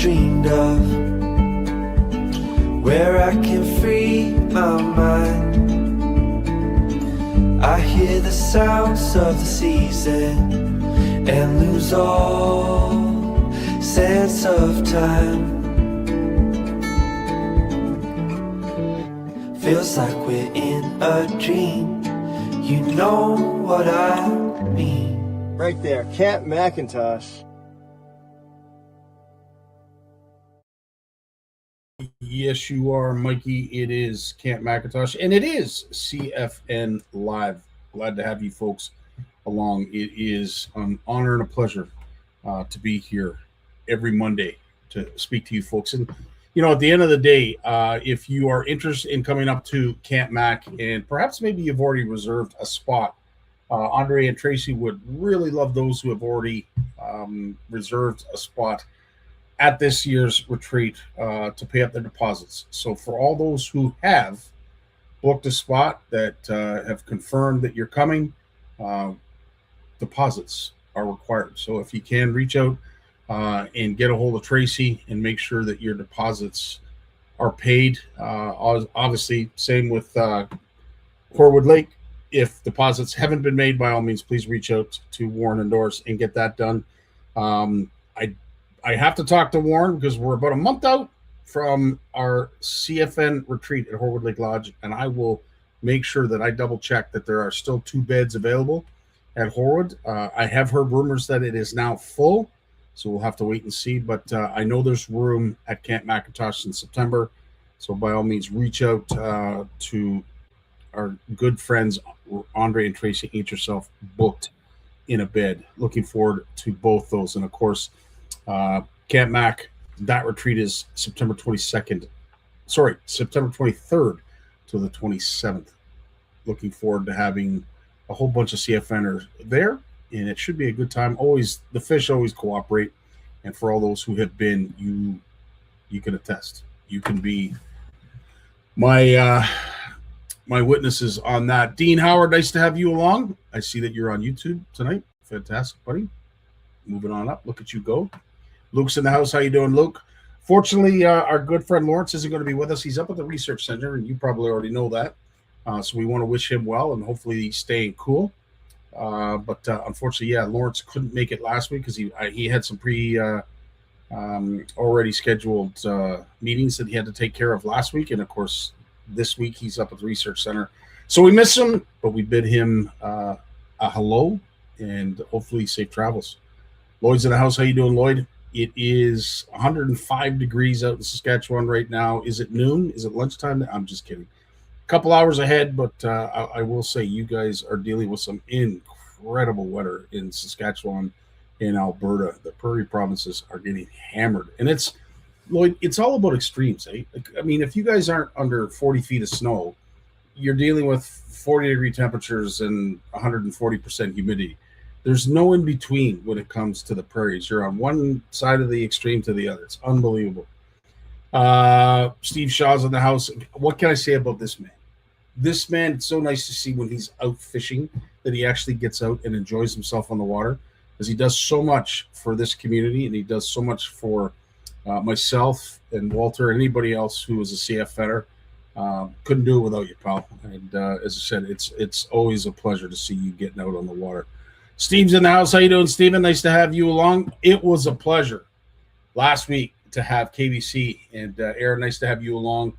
dreamed of, where I can free my mind. I hear the sounds of the season and lose all sense of time. Feels like we're in a dream, you know what I mean. Right there, Camp McIntosh. Yes, you are, Mikey. It is Camp McIntosh, and it is CFN Live. Glad to have you folks along. It is an honor and a pleasure to be here every Monday to speak to you folks. And, you know, at the end of the day, if you are interested in coming up to Camp Mac, and perhaps maybe you've already reserved a spot, Andre and Tracy would really love those who have already reserved a spot at this year's retreat to pay up their deposits. So for all those who have booked a spot that have confirmed that you're coming, deposits are required. So if you can, reach out and get a hold of Tracy and make sure that your deposits are paid. Obviously, same with Corwood Lake. If deposits haven't been made, by all means, please reach out to Warren and Doris and get that done. I have to talk to Warren because we're about a month out from our CFN retreat at Horwood Lake Lodge, and I will make sure that I double check that there are still 2 beds available at Horwood. I have heard rumors that it is now full, so we'll have to wait and see, but I know there's room at Camp McIntosh in September, so by all means, reach out to our good friends Andre and Tracy. Get yourself booked in a bed. Looking forward to both those, and of course, Camp Mac, that retreat is September 23rd to the 27th. Looking forward to having a whole bunch of CFNers there, and it should be a good time. Always, the fish always cooperate, and for all those who have been, you can attest. You can be my witnesses on that. Dean Howard, nice to have you along. I see that you're on YouTube tonight. Fantastic, buddy. Moving on up. Look at you go. Luke's in the house. How you doing, Luke? Fortunately, our good friend Lawrence isn't going to be with us. He's up at the research center, and you probably already know that. So we want to wish him well, and hopefully he's staying cool. But unfortunately, yeah, Lawrence couldn't make it last week because he had some already scheduled meetings that he had to take care of last week. And, of course, this week he's up at the research center. So we miss him, but we bid him a hello and hopefully safe travels. Lloyd's in the house. How you doing, Lloyd? It is 105 degrees out in Saskatchewan right now. Is it noon? Is it lunchtime? I'm just kidding. A couple hours ahead, but I will say you guys are dealing with some incredible weather in Saskatchewan and Alberta. The prairie provinces are getting hammered. And it's, Lloyd, it's all about extremes. Eh? I mean, if you guys aren't under 40 feet of snow, you're dealing with 40-degree temperatures and 140% humidity. There's no in between when it comes to the prairies. You're on one side of the extreme to the other. It's unbelievable. Steve Shaw's in the house. What can I say about this man? This man, it's so nice to see when he's out fishing that he actually gets out and enjoys himself on the water, because he does so much for this community and he does so much for myself and Walter and anybody else who is a CFNer. Couldn't do it without you, pal. And as I said, it's always a pleasure to see you getting out on the water. Steve's in the house. How you doing, Steven? Nice to have you along. It was a pleasure last week to have KBC and Aaron. Nice to have you along.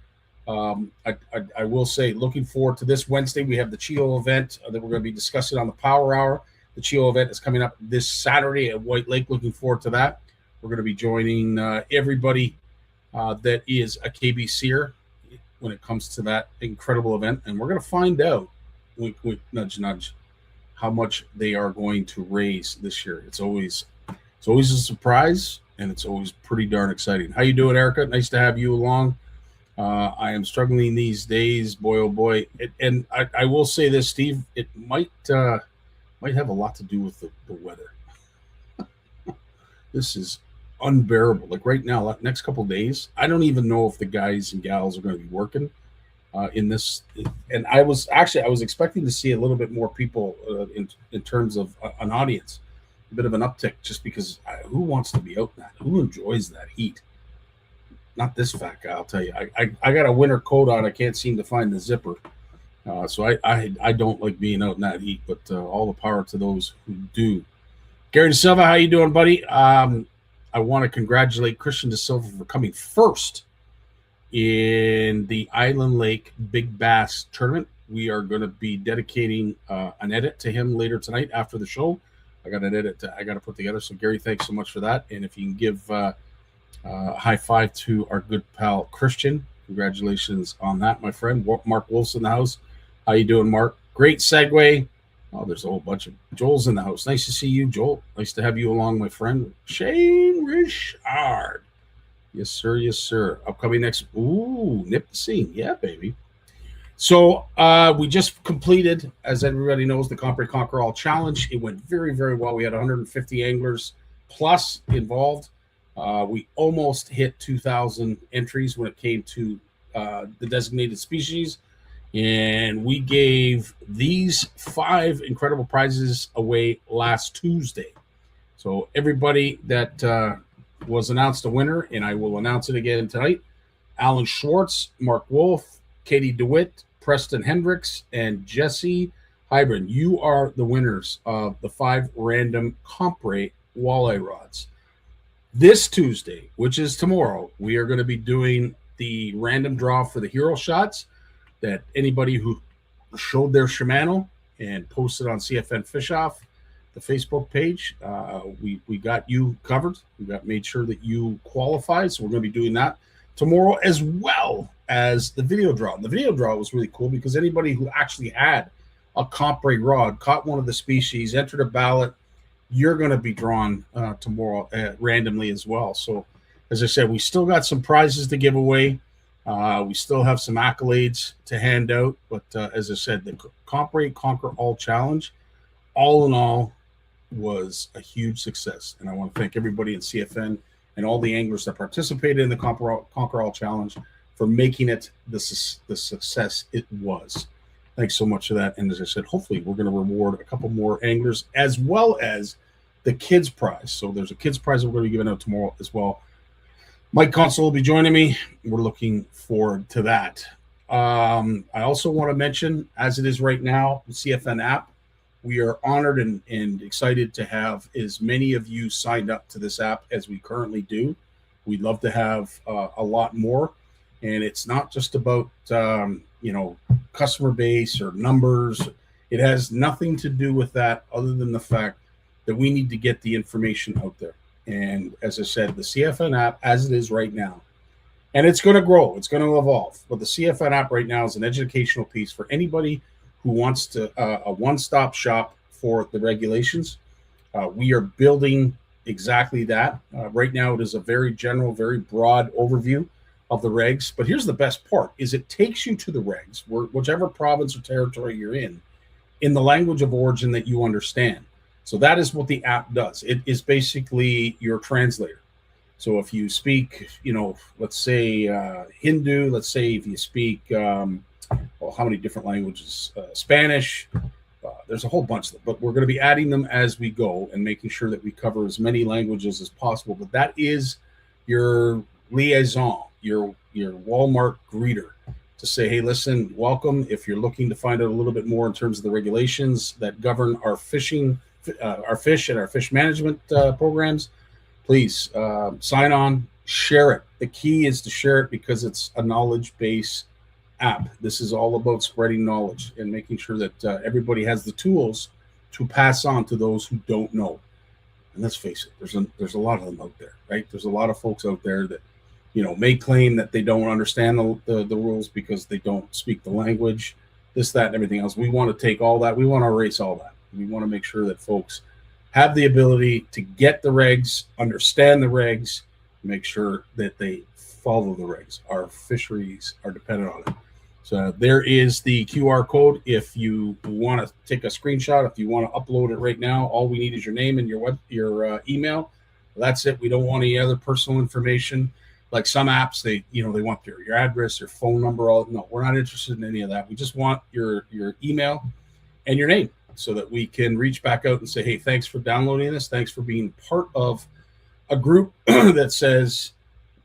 I will say, looking forward to this Wednesday. We have the CHIO event that we're going to be discussing on the Power Hour. The CHIO event is coming up this Saturday at White Lake. Looking forward to that. We're going to be joining everybody that is a KBCer when it comes to that incredible event, and we're going to find out, wink, wink, nudge, nudge, how much they are going to raise this year. It's always a surprise, and it's always pretty darn exciting. How you doing, Erica? Nice to have you along. I am struggling these days, boy, oh boy. And I will say this, Steve, it might have a lot to do with the weather. This is unbearable. Like right now, next couple of days, I don't even know if the guys and gals are going to be working in this. And I was expecting to see a little bit more people in terms of an audience, a bit of an uptick, just because who wants to be out in that? Who enjoys that heat? not this fat guy. I'll tell you, I got a winter coat on. I can't seem to find the zipper. So I don't like being out in that heat, but all the power to those who do. Gary De Silva, how you doing, buddy? I want to congratulate Christian De Silva for coming first in the Island Lake Big Bass tournament. We are going to be dedicating an edit to him later tonight after the show. I got an edit I got to put together. So, Gary, thanks so much for that. And if you can give a high five to our good pal Christian, congratulations on that, my friend. Mark Wolf's in the house. How you doing, Mark? Great segue. Oh, there's a whole bunch of Joel's in the house. Nice to see you, Joel. Nice to have you along, my friend. Shane Richard. Yes, sir. Yes, sir. Upcoming next. Ooh, Nipsey. Yeah, baby. So we just completed, as everybody knows, the Compre Conquer All Challenge. It went very, very well. We had 150 anglers plus involved. We almost hit 2,000 entries when it came to the designated species. And we gave these 5 incredible prizes away last Tuesday. So everybody that was announced a winner, and I will announce it again tonight, Alan Schwartz, Mark Wolf, Katie DeWitt, Preston Hendricks, and Jesse Hybrid. You are the winners of the 5 random Compre walleye rods. This Tuesday, which is tomorrow, we are going to be doing the random draw for the hero shots that anybody who showed their Shimano and posted on CFN Fish Off, the Facebook page, we got you covered. We got made sure that you qualified. So we're going to be doing that tomorrow, as well as the video draw. And the video draw was really cool because anybody who actually had a Compre rod, caught one of the species, entered a ballot, you're going to be drawn tomorrow randomly as well. So, as I said, we still got some prizes to give away. We still have some accolades to hand out. But as I said, the Compre Conquer All Challenge, all in all, was a huge success. And I want to thank everybody in CFN and all the anglers that participated in the Conquer All Challenge for making it the success it was. Thanks so much for that. And as I said, hopefully we're going to reward a couple more anglers as well as the kids prize. So there's a kids prize that we're going to be giving out tomorrow as well. Mike Consul will be joining me. We're looking forward to that. I also want to mention, as it is right now, the CFN app, we are honored and excited to have as many of you signed up to this app as we currently do. We'd love to have a lot more. And it's not just about, customer base or numbers. It has nothing to do with that other than the fact that we need to get the information out there. And as I said, the CFN app, as it is right now, and it's going to grow, it's going to evolve. But the CFN app right now is an educational piece for anybody who wants to a one-stop shop for the regulations. We are building exactly that. Right now, it is a very general, very broad overview of the regs. But here's the best part, is it takes you to the regs, whichever province or territory you're in the language of origin that you understand. So that is what the app does. It is basically your translator. So if you speak, let's say Hindu, let's say if you speak, how many different languages? Spanish. There's a whole bunch of them, but we're going to be adding them as we go and making sure that we cover as many languages as possible. But that is your liaison, your Walmart greeter to say, hey, listen, welcome. If you're looking to find out a little bit more in terms of the regulations that govern our fishing, our fish and our fish management programs, please sign on, share it. The key is to share it because it's a knowledge base app. This is all about spreading knowledge and making sure that everybody has the tools to pass on to those who don't know. And let's face it, there's a lot of them out there, right? There's a lot of folks out there that may claim that they don't understand the rules because they don't speak the language, this, that, and everything else. We want to take all that. We want to erase all that. We want to make sure that folks have the ability to get the regs, understand the regs, make sure that they follow the regs. Our fisheries are dependent on it. So there is the QR code. If you want to take a screenshot, if you want to upload it right now, all we need is your name and your email. That's it. We don't want any other personal information. Like some apps, they want your address, your phone number. No, we're not interested in any of that. We just want your email and your name so that we can reach back out and say, hey, thanks for downloading this. Thanks for being part of a group that says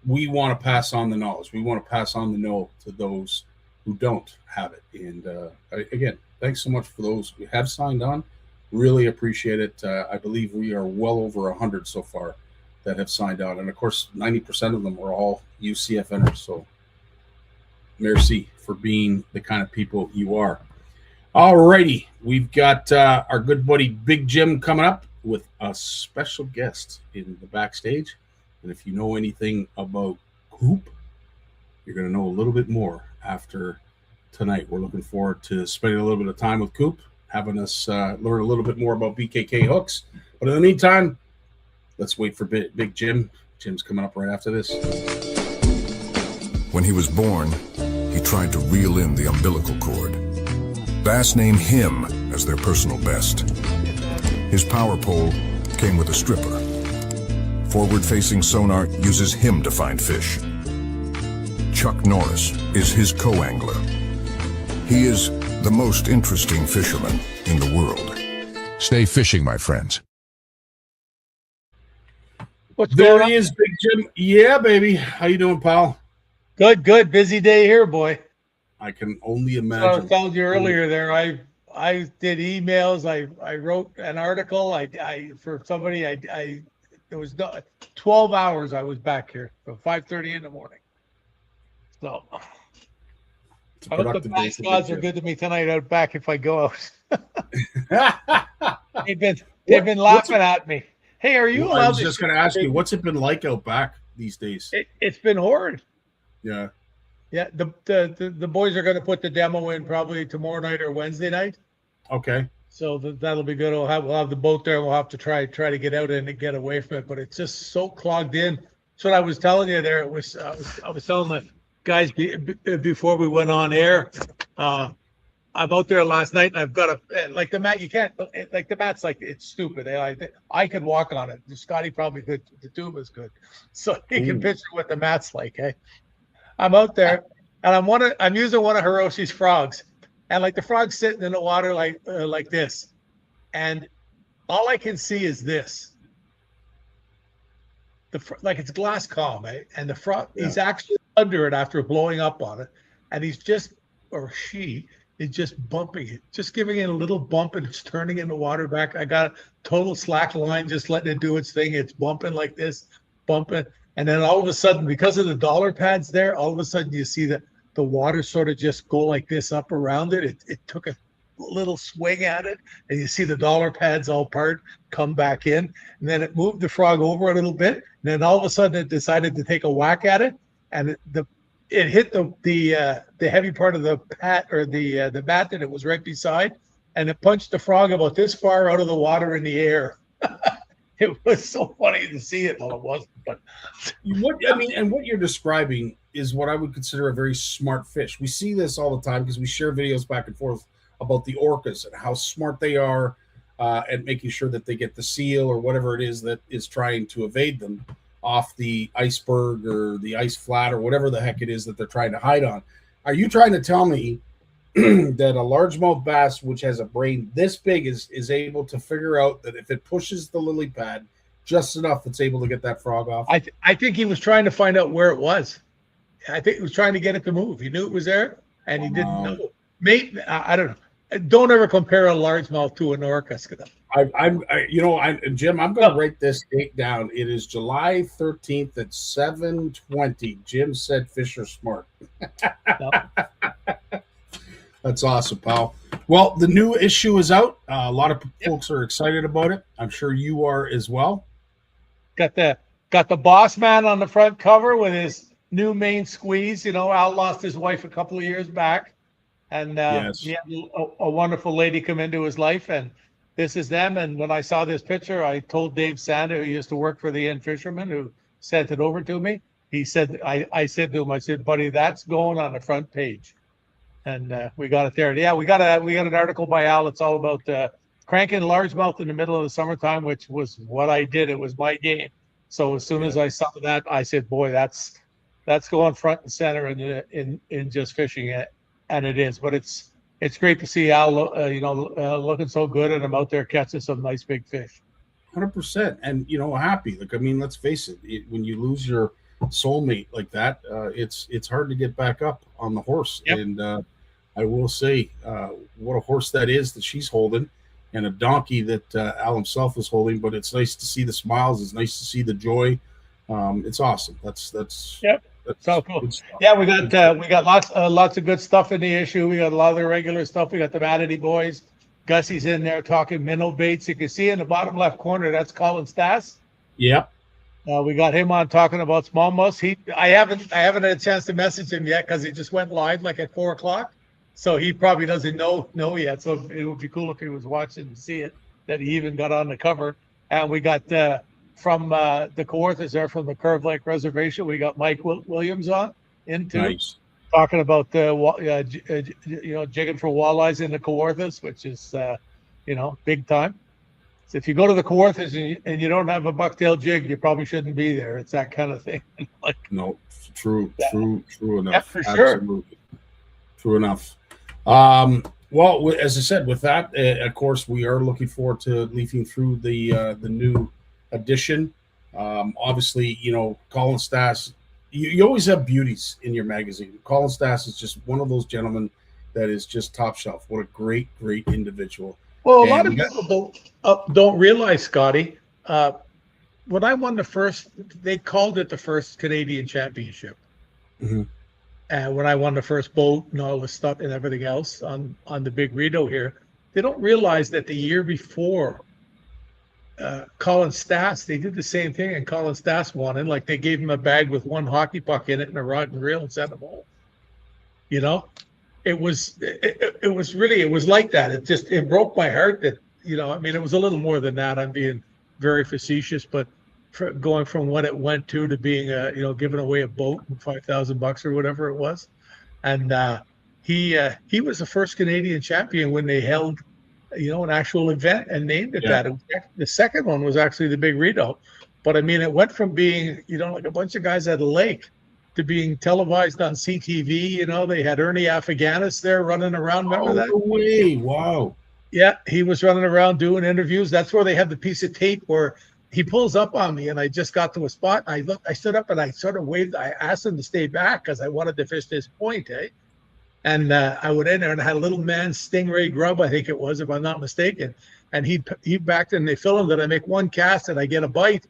we want to pass on the knowledge. We want to pass on the know to those who don't have it. And again, thanks so much for those who have signed on. Really appreciate it. I believe we are well over 100 so far that have signed on. And of course, 90% of them are all UCFNers. So merci for being the kind of people you are. All righty. We've got our good buddy Big Jim coming up with a special guest in the backstage. And if you know anything about Coop, you're going to know a little bit more after tonight. We're looking forward to spending a little bit of time with Coop, having us learn a little bit more about BKK hooks. But in the meantime, let's wait for Big Jim. Jim's coming up right after this. When he was born, he tried to reel in the umbilical cord. Bass named him as their personal best. His power pole came with a stripper. Forward-facing sonar uses him to find fish. Chuck Norris is his co-angler. He is the most interesting fisherman in the world. Stay fishing, my friends. What's There going he on? is, Big Jim. Yeah, baby. How you doing, pal? Good, good. Busy day here, boy. I can only So I imagine. told you earlier there. I did emails. I wrote an article. I for somebody. I there was 12 hours. I was back here from 5:30 in the morning. So It's a I hope the productive day bass for gods Big are good to me tonight out back if I go out. Jim. They've been laughing at me. Hey, are you Well, I allowed was to? just going to ask you, what's it been like out back these days? It's been horrid. Yeah. Yeah, the boys are going to put the demo in probably tomorrow night or Wednesday night. Okay. So that'll be good. We'll have the boat there. We'll have to try to get out and get away from it, but it's just so clogged in. That's what I was telling you there. It was I was telling the guys before we went on air. I'm out there last night and I've got like the mat. You can't like the mat's like it's stupid. I could walk on it. Scotty probably could. The two of us could. So you can picture what the mat's like. Hey, I'm out there and I'm using one of Hiroshi's frogs. And like the frog's sitting in the water like this, and all I can see is this. Like it's glass calm, eh? And the frog, he's actually under it after blowing up on it, and he's just, or she is just bumping it, just giving it a little bump, and it's turning in the water back. I got a total slack line, just letting it do its thing. It's bumping like this, bumping, and then all of a sudden, because of the dollar pads there, all of a sudden you see that the water sort of just go like this up around it. It took a little swing at it, and you see the dollar pads all part come back in, and then it moved the frog over a little bit, and then all of a sudden it decided to take a whack at it, and it hit the heavy part of the pat or the mat that it was right beside, and it punched the frog about this far out of the water in the air. It was so funny to see it. Well, it wasn't, but what you're describing is what I would consider a very smart fish. We see this all the time because we share videos back and forth about the orcas and how smart they are at making sure that they get the seal or whatever it is that is trying to evade them off the iceberg or the ice flat or whatever the heck it is that they're trying to hide on. Are you trying to tell me that a largemouth bass, which has a brain this big, is able to figure out that if it pushes the lily pad just enough, it's able to get that frog off? I think he was trying to find out where it was. I think he was trying to get it to move. He knew it was there, and he didn't know. Maybe I don't know. Don't ever compare a largemouth to an orca. Jim, I'm going to write this date down. It is July 13th at 7:20. Jim said fish are smart. No. That's awesome, pal. Well, the new issue is out. A lot of folks are excited about it. I'm sure you are as well. Got the boss man on the front cover with his new main squeeze. Al lost his wife a couple of years back, and Yes. he had a wonderful lady come into his life, and this is them. And when I saw this picture, I told Dave Sanda, who used to work for the Inn Fisherman, who sent it over to me. He said, I said to him, I said, buddy, that's going on the front page. And we got it there. Yeah, we got an article by Al. It's all about cranking largemouth in the middle of the summertime, which was what I did. It was my game. So as soon as I saw that, I said, boy, that's going front and center in just fishing it, and it is. But it's great to see Al, looking so good, and I'm out there catching some nice big fish. 100%. And, happy. Let's face it. When you lose your soulmate like that, it's hard to get back up on the horse. Yep. And I will say, what a horse that is that she's holding, and a donkey that Al himself is holding. But it's nice to see the smiles. It's nice to see the joy. It's awesome. That's Yep. That's So cool. good stuff. Yeah, we got lots of good stuff in the issue. We got a lot of the regular stuff. We got the Vanity Boys. Gussie's in there talking minnow baits. You can see in the bottom left corner, that's Colin Stass. Yep. We got him on talking about smallmouth. I haven't had a chance to message him yet because he just went live like at 4:00. So he probably doesn't know yet. So it would be cool if he was watching to see it, that he even got on the cover. And we got from the Kawarthas there from the Curve Lake Reservation, we got Mike Williams on into Nice. talking about jigging for walleyes in the Kawarthas, which is big time. So if you go to the Kawarthas and you don't have a bucktail jig, you probably shouldn't be there. It's that kind of thing. Like, No, true enough. Yeah, for sure. Absolutely. True enough. Well, as I said, with that, of course, we are looking forward to leafing through the new edition. Obviously, Colin Stass, you always have beauties in your magazine. Colin Stass is just one of those gentlemen that is just top shelf. What a great individual. well, a lot of people don't realize, Scotty, when I won they called it the first Canadian Championship. Mhm. And when I won the first boat and all the stuff and everything else on the Big Rideau here, they don't realize that the year before Colin Stass, they did the same thing, and Colin Stass won it. Like, they gave him a bag with one hockey puck in it and a rod and reel and sent him home. It was like that. It broke my heart that, it was a little more than that. I'm being very facetious, but going from what it went to being giving away a boat and $5,000 or whatever it was. And he was the first Canadian champion when they held an actual event and named it that. The second one was actually the Big Rideau, but it went from being like a bunch of guys at a lake to being televised on CTV. They had Ernie Afghani's there running around. Remember that? No way. Wow. Yeah, he was running around doing interviews. That's where they had the piece of tape where he pulls up on me, and I just got to a spot. I stood up and I sort of waved. I asked him to stay back because I wanted to fish this point, And I went in there and I had a little man stingray grub, I think it was, if I'm not mistaken. And he backed in. They filmed it. I make one cast and I get a bite,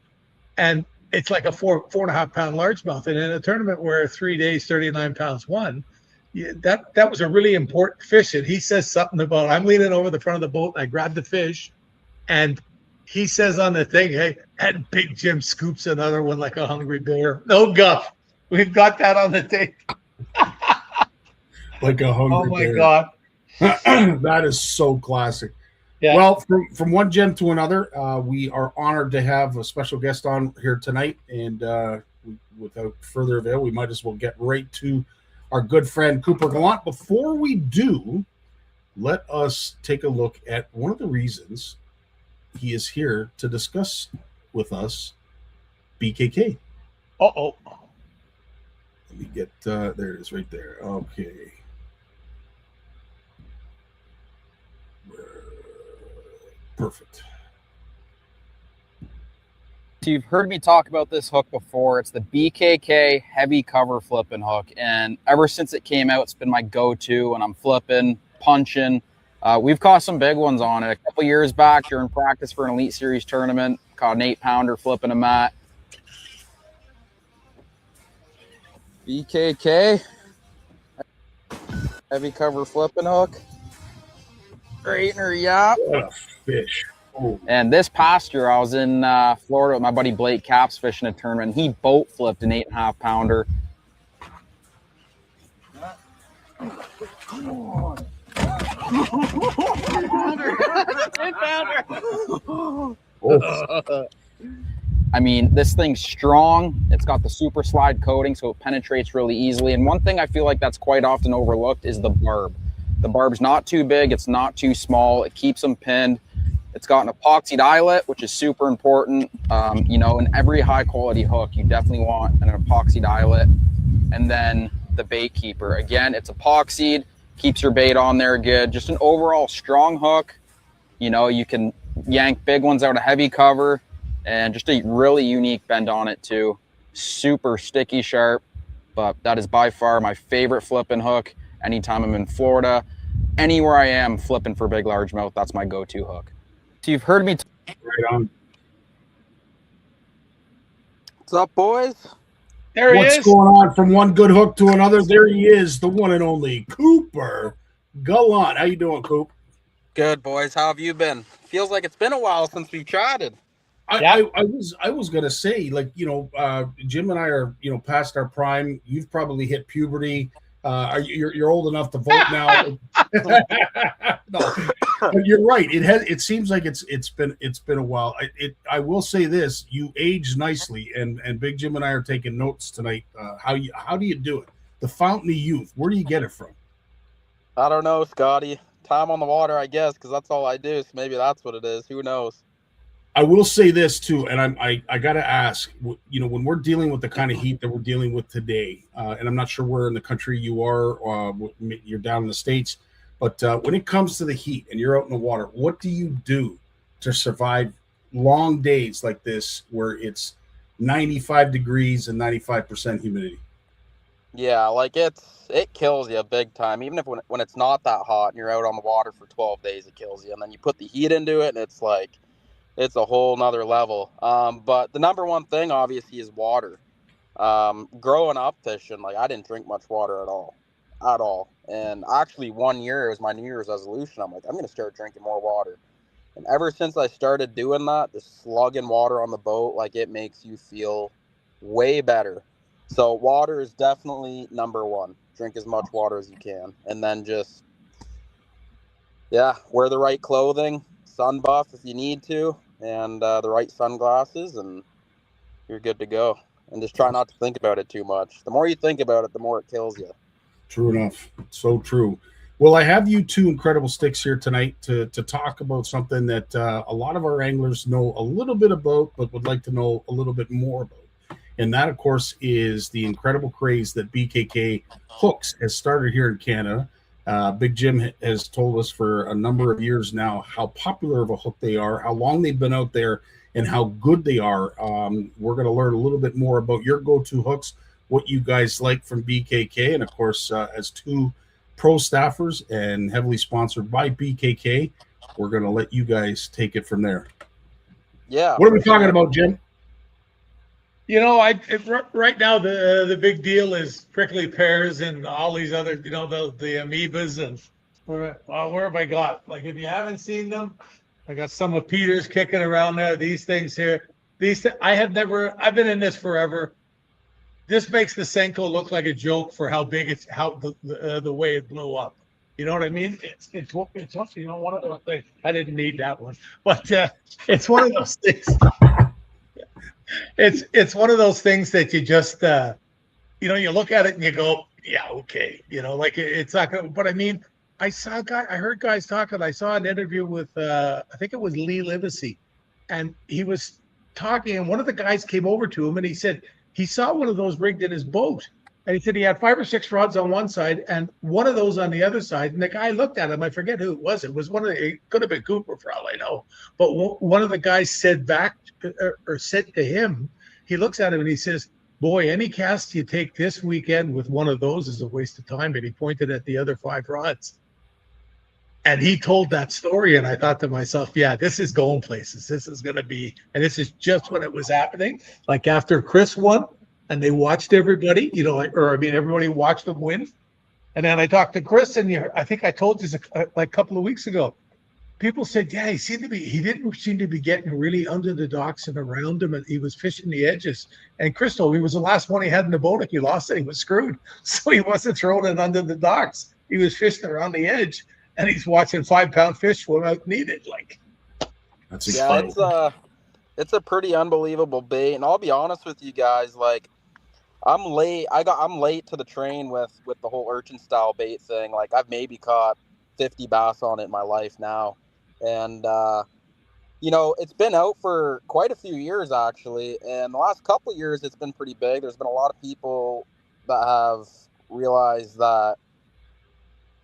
and it's like a 4.5 pound largemouth. And in a tournament where 3 days, 39 pounds won, that was a really important fish. And he says something about, I'm leaning over the front of the boat and I grabbed the fish, and he says on the thing, hey, and Big Jim scoops another one like a hungry bear. No guff. We've got that on the tape. Like a hungry bear. God. That is so classic. Yeah. Well, from one gem to another, we are honored to have a special guest on here tonight. And without further ado, we might as well get right to our good friend Cooper Gallant. Before we do, let us take a look at one of the reasons he is here to discuss with us BKK. Uh-oh. Let me get, there it is right there. Okay. Perfect. So you've heard me talk about this hook before. It's the BKK heavy cover flipping hook. And ever since it came out, it's been my go-to when I'm flipping, punching. We've caught some big ones on it. A couple years back during practice for an Elite Series tournament, caught an 8-pounder flipping a mat. BKK heavy cover flipping hook. Straightener, yeah. What a fish. Oh. And this past year, I was in Florida with my buddy Blake Caps fishing a tournament. He boat flipped an 8.5 pounder. Oh. I mean, this thing's strong. It's got the super slide coating, so it penetrates really easily. And one thing I feel like that's quite often overlooked is the barb. The barb's not too big. It's not too small. It keeps them pinned. It's got an epoxied eyelet, which is super important. In every high quality hook, you definitely want an epoxied eyelet. And then the bait keeper. Again, it's epoxied, keeps your bait on there good. Just an overall strong hook. You can yank big ones out of heavy cover, and just a really unique bend on it too. super sticky sharp, but that is by far my favorite flipping hook. Anytime I'm in Florida, anywhere I am flipping for big largemouth, that's my go-to hook. So you've heard me. Right on. What's up, boys? There he What's is. going on from one good hook to another? There he is, the one and only Cooper Gallant. How you doing, Coop? Good, boys. How have you been? Feels like it's been a while since we've chatted. I was gonna say, like, Jim and I are, past our prime. You've probably hit puberty. You're old enough to vote now. No, but you're right. It seems like it's been a while. I will say this: you aged nicely, and Big Jim and I are taking notes tonight. How do you do it? The fountain of youth. Where do you get it from? I don't know, Scotty. Time on the water, I guess, because that's all I do. So maybe that's what it is. Who knows? I will say this too, and I got to ask, when we're dealing with the kind of heat that we're dealing with today, and I'm not sure where in the country you are, you're down in the States, but when it comes to the heat and you're out in the water, what do you do to survive long days like this where it's 95 degrees and 95% humidity? Yeah, like it kills you big time. Even if when it's not that hot and you're out on the water for 12 days, it kills you. And then you put the heat into it, and it's like, it's a whole nother level. But the number one thing, obviously, is water. Growing up fishing, like, I didn't drink much water at all. And actually, one year, it was my New Year's resolution. I'm like, I'm going to start drinking more water. And ever since I started doing that, just slugging water on the boat, like, it makes you feel way better. So water is definitely number one. Drink as much water as you can. And then just, wear the right clothing, sun buff if you need to, and the right sunglasses, and you're good to go. And just try not to think about it too much. The more you think about it, the more it kills you. True enough. So true. Well, I have you two incredible sticks here tonight to talk about something that a lot of our anglers know a little bit about, but would like to know a little bit more about. And that, of course, is the incredible craze that BKK hooks has started here in Canada. Big Jim has told us for a number of years now how popular of a hook they are, how long they've been out there, and how good they are. We're going to learn a little bit more about your go-to hooks, what you guys like from BKK, and of course, as two pro staffers and heavily sponsored by BKK, we're going to let you guys take it from there. Yeah. What are we talking about, Jim? Right now the big deal is prickly pears and all these other, the amoebas, and where have I got? Like, if you haven't seen them, I got some of Peter's kicking around there. These things here, I've been in this forever. This makes the Senko look like a joke for how big it's, how the way it blew up. You know what I mean? It's one of those things. I didn't need that one, but it's one of those things. It's one of those things that you just you look at it and you go, yeah, okay, like it's not gonna. But I mean, I heard guys talking. I saw an interview with I think it was Lee Livesey, and he was talking, and one of the guys came over to him and he said he saw one of those rigged in his boat, and he said he had 5 or 6 rods on one side and one of those on the other side. And the guy looked at him. I forget who it was. It was it could have been Cooper for all I know. But one of the guys said back or said to him, he looks at him and he says, boy, any cast you take this weekend with one of those is a waste of time. And he pointed at the other 5 rods. And he told that story. And I thought to myself, yeah, this is going places. This is going to be, and this is just when it was happening. Like after Chris won and they watched everybody, everybody watched them win. And then I talked to Chris, and I think I told you like a couple of weeks ago, people said, yeah, he didn't seem to be getting really under the docks and around him, and he was fishing the edges. And Chris told me he was the last one he had in the boat. If he lost it, he was screwed. So he wasn't throwing it under the docks. He was fishing around the edge, and he's watching 5-pound fish swim out needed. Like, that's incredible. It's a pretty unbelievable bait. And I'll be honest with you guys, like, I'm late to the train with the whole urchin style bait thing. Like, I've maybe caught 50 bass on it in my life now. And, it's been out for quite a few years, actually. And the last couple of years, it's been pretty big. There's been a lot of people that have realized that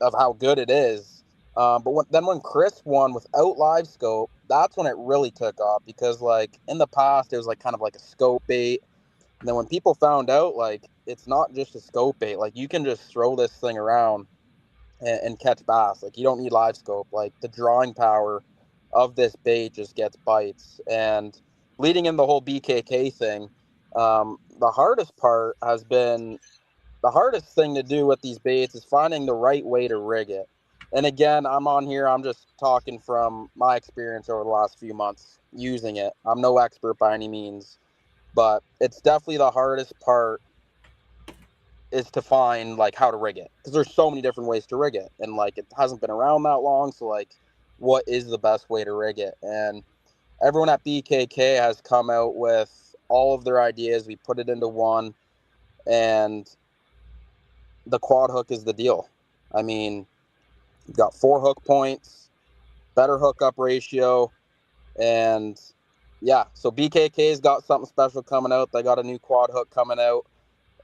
of how good it is. But when Chris won without live scope, that's when it really took off. Because, like, in the past, it was like kind of like a scope bait. And then when people found out, like, it's not just a scope bait, like you can just throw this thing around and catch bass. Like, you don't need live scope. Like, the drawing power of this bait just gets bites. And leading in the whole BKK thing, the hardest part has been, the hardest thing to do with these baits is finding the right way to rig it. And again, I'm just talking from my experience over the last few months using it. I'm no expert by any means, but it's definitely the hardest part is to find like how to rig it, because there's so many different ways to rig it, and like it hasn't been around that long. So like, what is the best way to rig it? And everyone at BKK has come out with all of their ideas. We put it into one, and the quad hook is the deal. I mean, you've got 4 hook points, better hookup ratio, and yeah. So BKK's got something special coming out. They got a new quad hook coming out,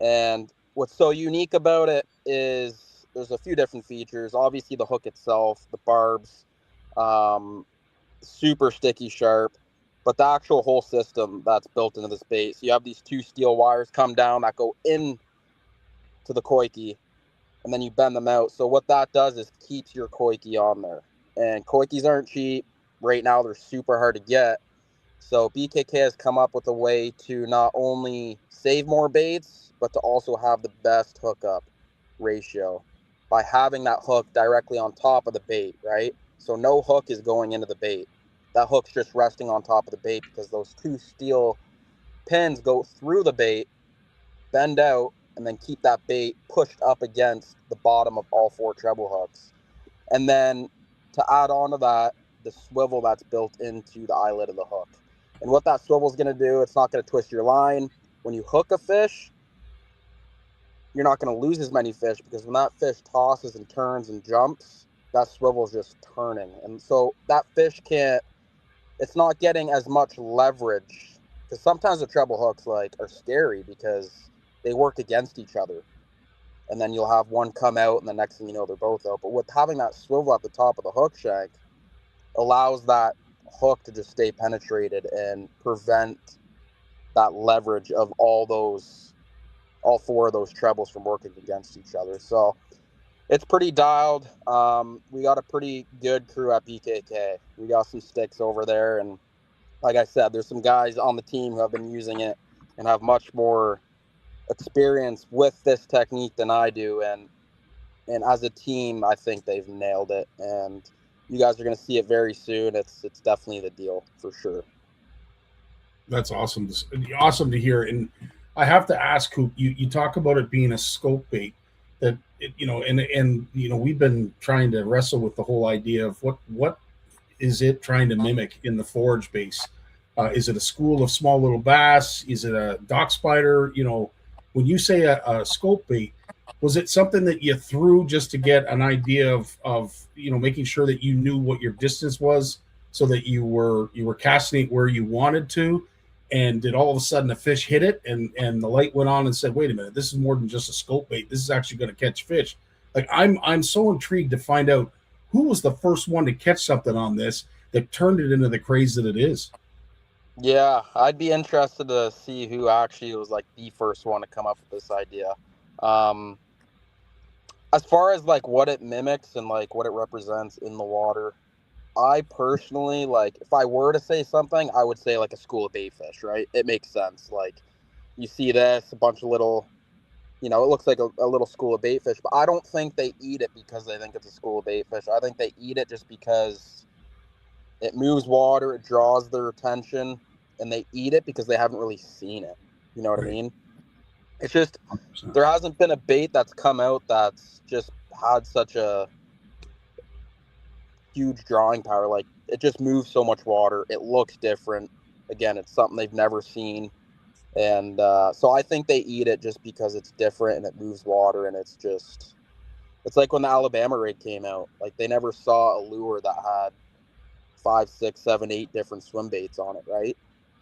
and what's so unique about it is there's a few different features. Obviously, the hook itself, the barbs, super sticky sharp, but the actual whole system that's built into this bait. So you have these 2 steel wires come down that go in to the koiki, and then you bend them out. So what that does is keeps your koiki on there. And koikis aren't cheap. Right now, they're super hard to get. So BKK has come up with a way to not only save more baits, but to also have the best hookup ratio by having that hook directly on top of the bait, right? So no hook is going into the bait. That hook's just resting on top of the bait, because those 2 steel pins go through the bait, bend out, and then keep that bait pushed up against the bottom of all 4 treble hooks. And then to add on to that, the swivel that's built into the eyelid of the hook. And what that swivel is going to do, it's not going to twist your line. When you hook a fish, you're not going to lose as many fish, because when that fish tosses and turns and jumps, that swivel is just turning. And so that fish it's not getting as much leverage, because sometimes the treble hooks like are scary because they work against each other. And then you'll have one come out, and the next thing you know, they're both out. But with having that swivel at the top of the hook shank, allows that hook to just stay penetrated and prevent that leverage of all 4 of those trebles from working against each other. So it's pretty dialed. We got a pretty good crew at BKK. We got some sticks over there, and like I said, there's some guys on the team who have been using it and have much more experience with this technique than I do, and as a team, I think they've nailed it, and you guys are going to see it very soon. It's definitely the deal for sure. That's awesome. Awesome to hear. And I have to ask, Coop, you talk about it being a scope bait, that and we've been trying to wrestle with the whole idea of what is it trying to mimic in the forage base. Is it a school of small little bass? Is it a dock spider? When you say a scope bait, was it something that you threw just to get an idea of making sure that you knew what your distance was, so that you were casting it where you wanted to? And did all of a sudden a fish hit it, and the light went on and said, wait a minute, this is more than just a scope bait. This is actually going to catch fish. Like, I'm so intrigued to find out who was the first one to catch something on this that turned it into the craze that it is. Yeah, I'd be interested to see who actually was like the first one to come up with this idea. As far as like what it mimics and like what it represents in the water, I personally, like, if I were to say something, I would say like a school of bait fish, right? It makes sense. Like, you see this, a bunch of little, it looks like a little school of bait fish, but I don't think they eat it because they think it's a school of bait fish. I think they eat it just because it moves water, it draws their attention, and they eat it because they haven't really seen it. You know what I mean? It's just, 100%. there hasn't been a bait that's come out that's just had such a huge drawing power. Like, it just moves so much water. It looks different. Again, it's something they've never seen. And so I think they eat it just because it's different and it moves water, and it's like when the Alabama rig came out. Like, they never saw a lure that had 5, 6, 7, 8 different swim baits on it, right?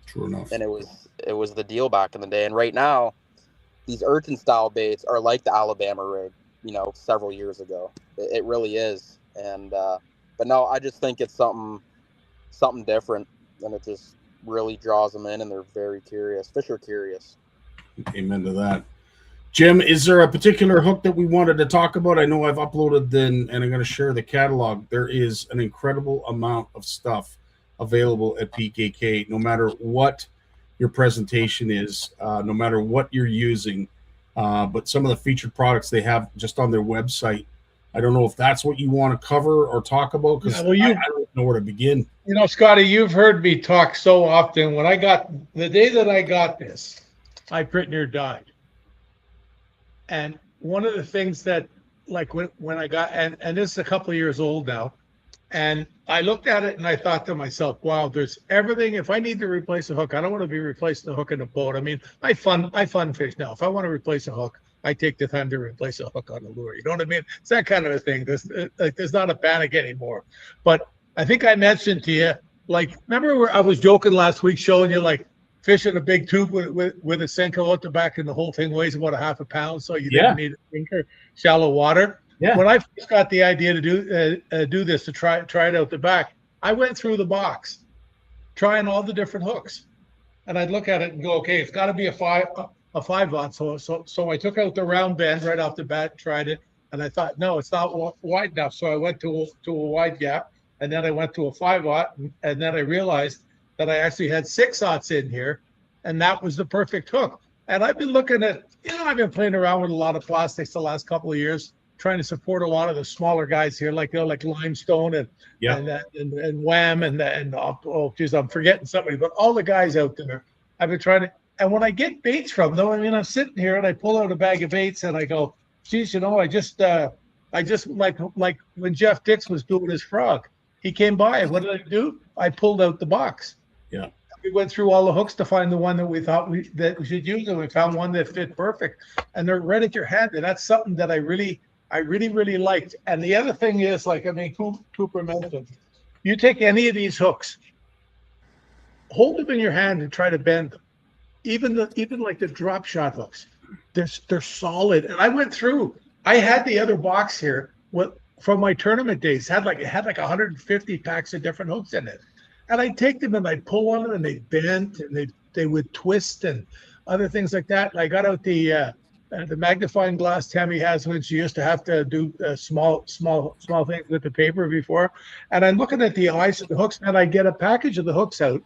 True enough. And it was the deal back in the day. And right now, these urchin style baits are like the Alabama rig, several years ago. It really is. And but no, I just think it's something different, and it just really draws them in, and they're very curious. Fish are curious. Amen to that. Jim, is there a particular hook that we wanted to talk about? I know I've uploaded and I'm going to share the catalog. There is an incredible amount of stuff available at PKK, no matter what your presentation is, no matter what you're using. But some of the featured products they have just on their website. I don't know if that's what you want to cover or talk about, because I don't know where to begin. You know, Scotty, you've heard me talk so often. When I got the day that I got this, I pretty near died. And one of the things that, like when I got, and this is a couple of years old now, and I looked at it and I thought to myself, wow, there's everything. If I need to replace a hook, I don't want to be replacing the hook in a boat. I mean, I fun fish now. If I want to replace a hook, I take the time to replace a hook on a lure. You know what I mean? It's that kind of a thing. There's not a panic anymore. But I think I mentioned to you, like, remember where I was joking last week, showing you like fishing a big tube with a Senko out the back, and the whole thing weighs about a half a pound, so you didn't need a sinker, shallow water. Yeah. When I first got the idea to do this, to try it out the back, I went through the box, trying all the different hooks, and I'd look at it and go, okay, it's got to be a 5/0. So I took out the round bend right off the bat, tried it, and I thought, no, it's not wide enough. So I went to a wide gap, and then I went to a 5/0, and then I realized that I actually had 6/0 in here, and that was the perfect hook. And I've been looking at, I've been playing around with a lot of plastics the last couple of years, trying to support a lot of the smaller guys here, like like Limestone and Wham and oh geez, I'm forgetting somebody, but all the guys out there, I've been trying to. And when I get baits from them, I mean, I'm sitting here and I pull out a bag of baits and I go, geez, I just like when Jeff Dix was doing his frog, he came by and what did I do? I pulled out the box. Yeah. We went through all the hooks to find the one that we thought that we should use, and we found one that fit perfect. And they're right at your hand, and that's something that I really liked. And the other thing is, like, I mean, Cooper mentioned, you take any of these hooks, hold them in your hand and try to bend them. Even like the drop shot hooks, they're solid. And I went through. I had the other box here from my tournament days. It had like 150 packs of different hooks in it. And I'd take them and I'd pull on them and they'd bend and they would twist and other things like that. And I got out the magnifying glass Tammy has, when she used to have to do small things with the paper before. And I'm looking at the eyes of the hooks, and I get a package of the hooks out,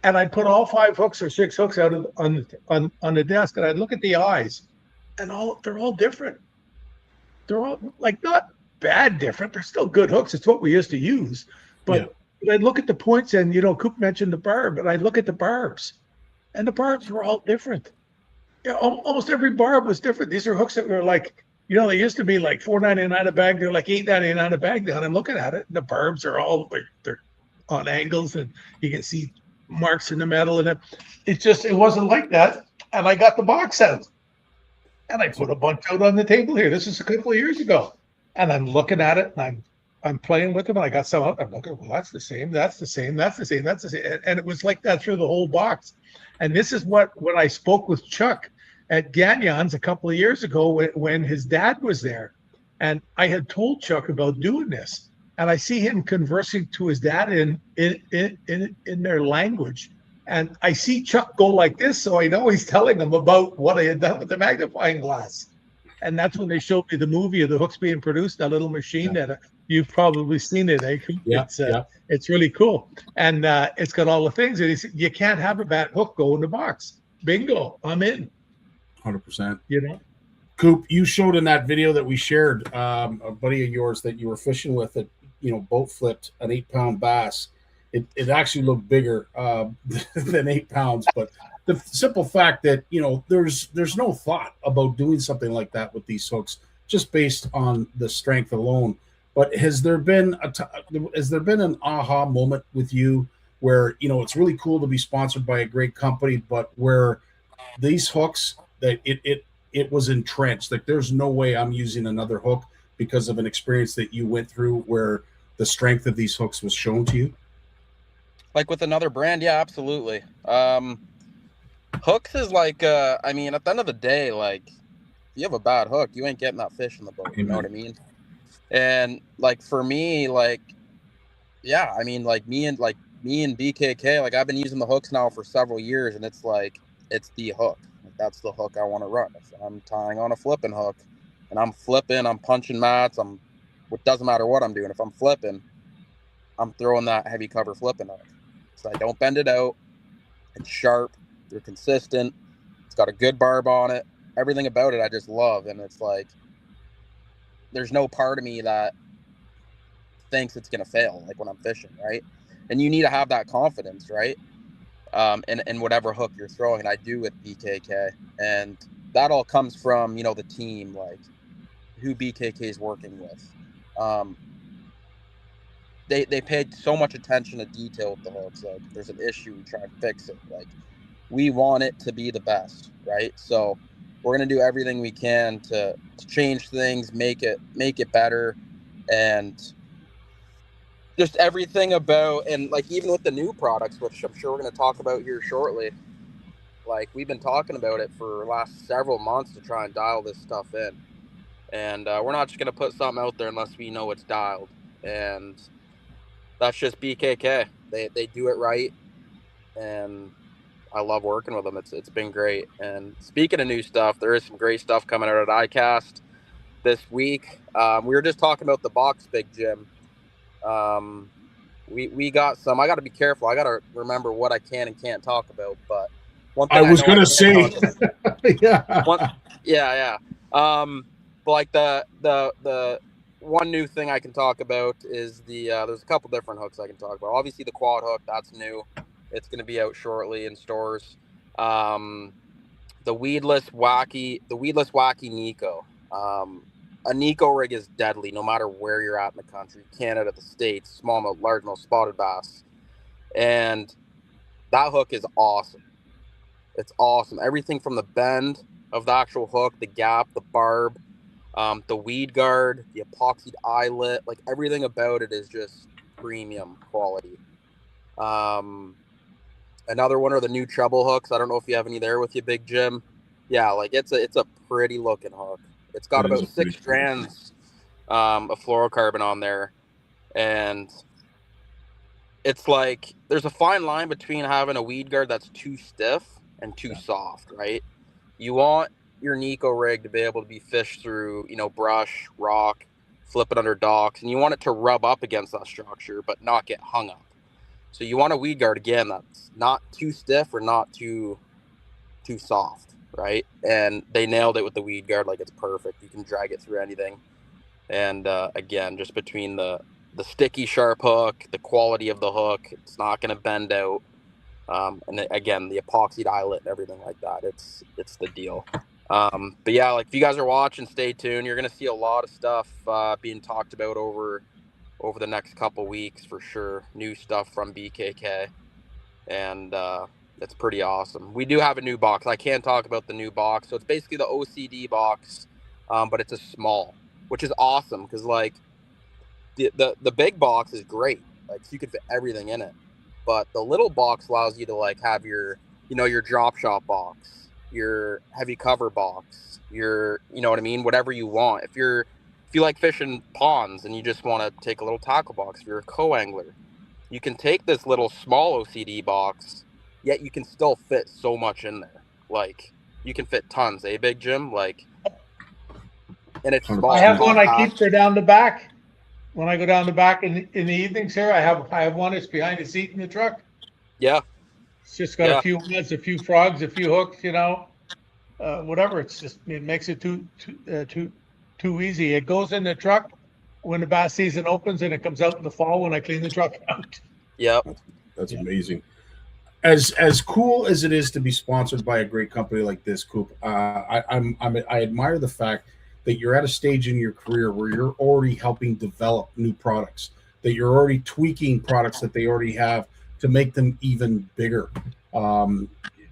and I'd put all 5 hooks or 6 hooks out on the desk, and I'd look at the eyes, and they're all different. They're all like not bad different. They're still good hooks. It's what we used to use, but. I'd look at the points, and Coop mentioned the barb, and I'd look at the barbs, and the barbs were all different. Yeah, almost every barb was different. These are hooks that were like, they used to be like $4.99 a bag. They're like $8.99 a bag now. And I'm looking at it, and the barbs are all like they're on angles, and you can see marks in the metal, and it wasn't like that. And I got the box out, and I put a bunch out on the table here. This is a couple of years ago, and I'm looking at it, and I'm playing with them, and I got some out. I'm looking, well, that's the same, that's the same, that's the same, that's the same. And it was like that through the whole box. And this is when I spoke with Chuck at Gagnon's a couple of years ago when his dad was there. And I had told Chuck about doing this. And I see him conversing to his dad in their language. And I see Chuck go like this, so I know he's telling them about what I had done with the magnifying glass. And that's when they showed me the movie of the hooks being produced, that little machine that you've probably seen it. It's really cool. And it's got all the things. And he said, you can't have a bad hook go in the box. Bingo, I'm in. 100%. Coop, you showed in that video that we shared, a buddy of yours that you were fishing with that, boat flipped an 8-pound bass. It actually looked bigger than 8 pounds, but the simple fact that there's no thought about doing something like that with these hooks just based on the strength alone. But has there been an aha moment with you where it's really cool to be sponsored by a great company, but where these hooks that it was entrenched, like there's no way I'm using another hook because of an experience that you went through where the strength of these hooks was shown to you? Like with another brand, yeah, absolutely. Hooks is like, I mean, at the end of the day, like, if you have a bad hook, you ain't getting that fish in the boat. You know what I mean? And like for me, like, yeah, I mean, like me and BKK, like I've been using the hooks now for several years, and it's like it's the hook. Like, that's the hook I want to run. If I'm tying on a flipping hook and I'm flipping, I'm punching mats, it doesn't matter what I'm doing. If I'm flipping, I'm throwing that heavy cover flipping hook. So I don't bend it out. It's sharp. They're consistent. It's got a good barb on it. Everything about it I just love. And it's like, there's no part of me that thinks it's going to fail, like when I'm fishing, right? And you need to have that confidence, right? In whatever hook you're throwing. And I do with BKK. And that all comes from, you know, the team, like who BKK is working with. They paid so much attention to detail with the hooks. Like, if there's an issue, we try and fix it. Like, we want it to be the best, right? So we're gonna do everything we can to change things, make it better, and just everything about, and like even with the new products, which I'm sure we're gonna talk about here shortly. Like, we've been talking about it for the last several months to try and dial this stuff in, and we're not just gonna put something out there unless we know it's dialed. And that's just BKK. They do it right, and I love working with them. It's been great. And speaking of new stuff, there is some great stuff coming out at ICAST this week. We were just talking about the box, Big Jim. We got some. I got to be careful. I got to remember what I can and can't talk about. But one thing I was going to say, yeah. But like the one new thing I can talk about is there's a couple different hooks I can talk about. Obviously the quad hook, that's new. It's going to be out shortly in stores. The weedless wacky Nico. A Nico rig is deadly no matter where you're at in the country, Canada, the States, smallmouth, largemouth, spotted bass. And that hook is awesome. It's awesome. Everything from the bend of the actual hook, the gap, the barb, the weed guard, the epoxied eyelet, like everything about it is just premium quality. Another one are the new treble hooks. I don't know if you have any there with you, Big Jim. Yeah, like it's a pretty looking hook. It's got about 6 strands of fluorocarbon on there, and it's like there's a fine line between having a weed guard that's too stiff and too soft, right? You want your Nico rig to be able to be fished through, you know, brush, rock, flip it under docks, and you want it to rub up against that structure but not get hung up. So you want a weed guard, again, that's not too stiff or not too soft, right? And they nailed it with the weed guard. Like, it's perfect. You can drag it through anything. And again, just between the sticky sharp hook, the quality of the hook, it's not going to bend out. And again, the epoxied eyelet and everything like that, it's the deal. But yeah, like if you guys are watching, stay tuned. You're going to see a lot of stuff being talked about over the next couple weeks for sure. New stuff from BKK, and it's pretty awesome. We do have a new box. I can't talk about the new box. So it's basically the OCD box, but it's a small, which is awesome because like the big box is great. Like, so you can fit everything in it. But the little box allows you to like have your, you know, your drop shot box, your heavy cover box, your, you know what I mean? Whatever you want. If you like fishing ponds and you just want to take a little tackle box, if you're a co-angler, you can take this little small OCD box, yet you can still fit so much in there. Like, you can fit tons, Big Jim? Like, and it's small. I have one I keep there down the back. When I go down the back in the evenings here, I have one that's behind the seat in the truck. Yeah. It's just got a few nuts, a few frogs, a few hooks, you know, whatever. It's just, it makes it too easy. It goes in the truck when the bass season opens, and it comes out in the fall when I clean the truck out. Yep. That's amazing. As cool as it is to be sponsored by a great company like this, Coop, I admire the fact that you're at a stage in your career where you're already helping develop new products, that you're already tweaking products that they already have to make them even bigger.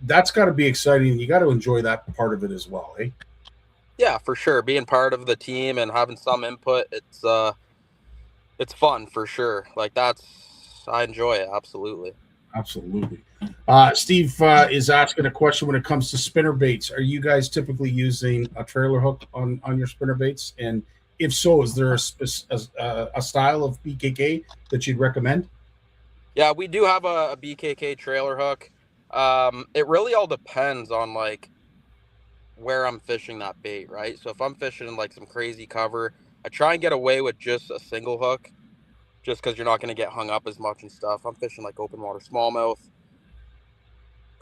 That's got to be exciting. You got to enjoy that part of it as well, eh? Yeah, for sure. Being part of the team and having some input, it's fun for sure. Like, I enjoy it. Absolutely. Steve is asking a question when it comes to spinner baits. Are you guys typically using a trailer hook on your spinner baits? And if so, is there a style of BKK that you'd recommend? Yeah, we do have a BKK trailer hook. It really all depends on like where I'm fishing that bait, right? So if I'm fishing in like some crazy cover, I try and get away with just a single hook, just because you're not going to get hung up as much and stuff. I'm fishing like open water smallmouth,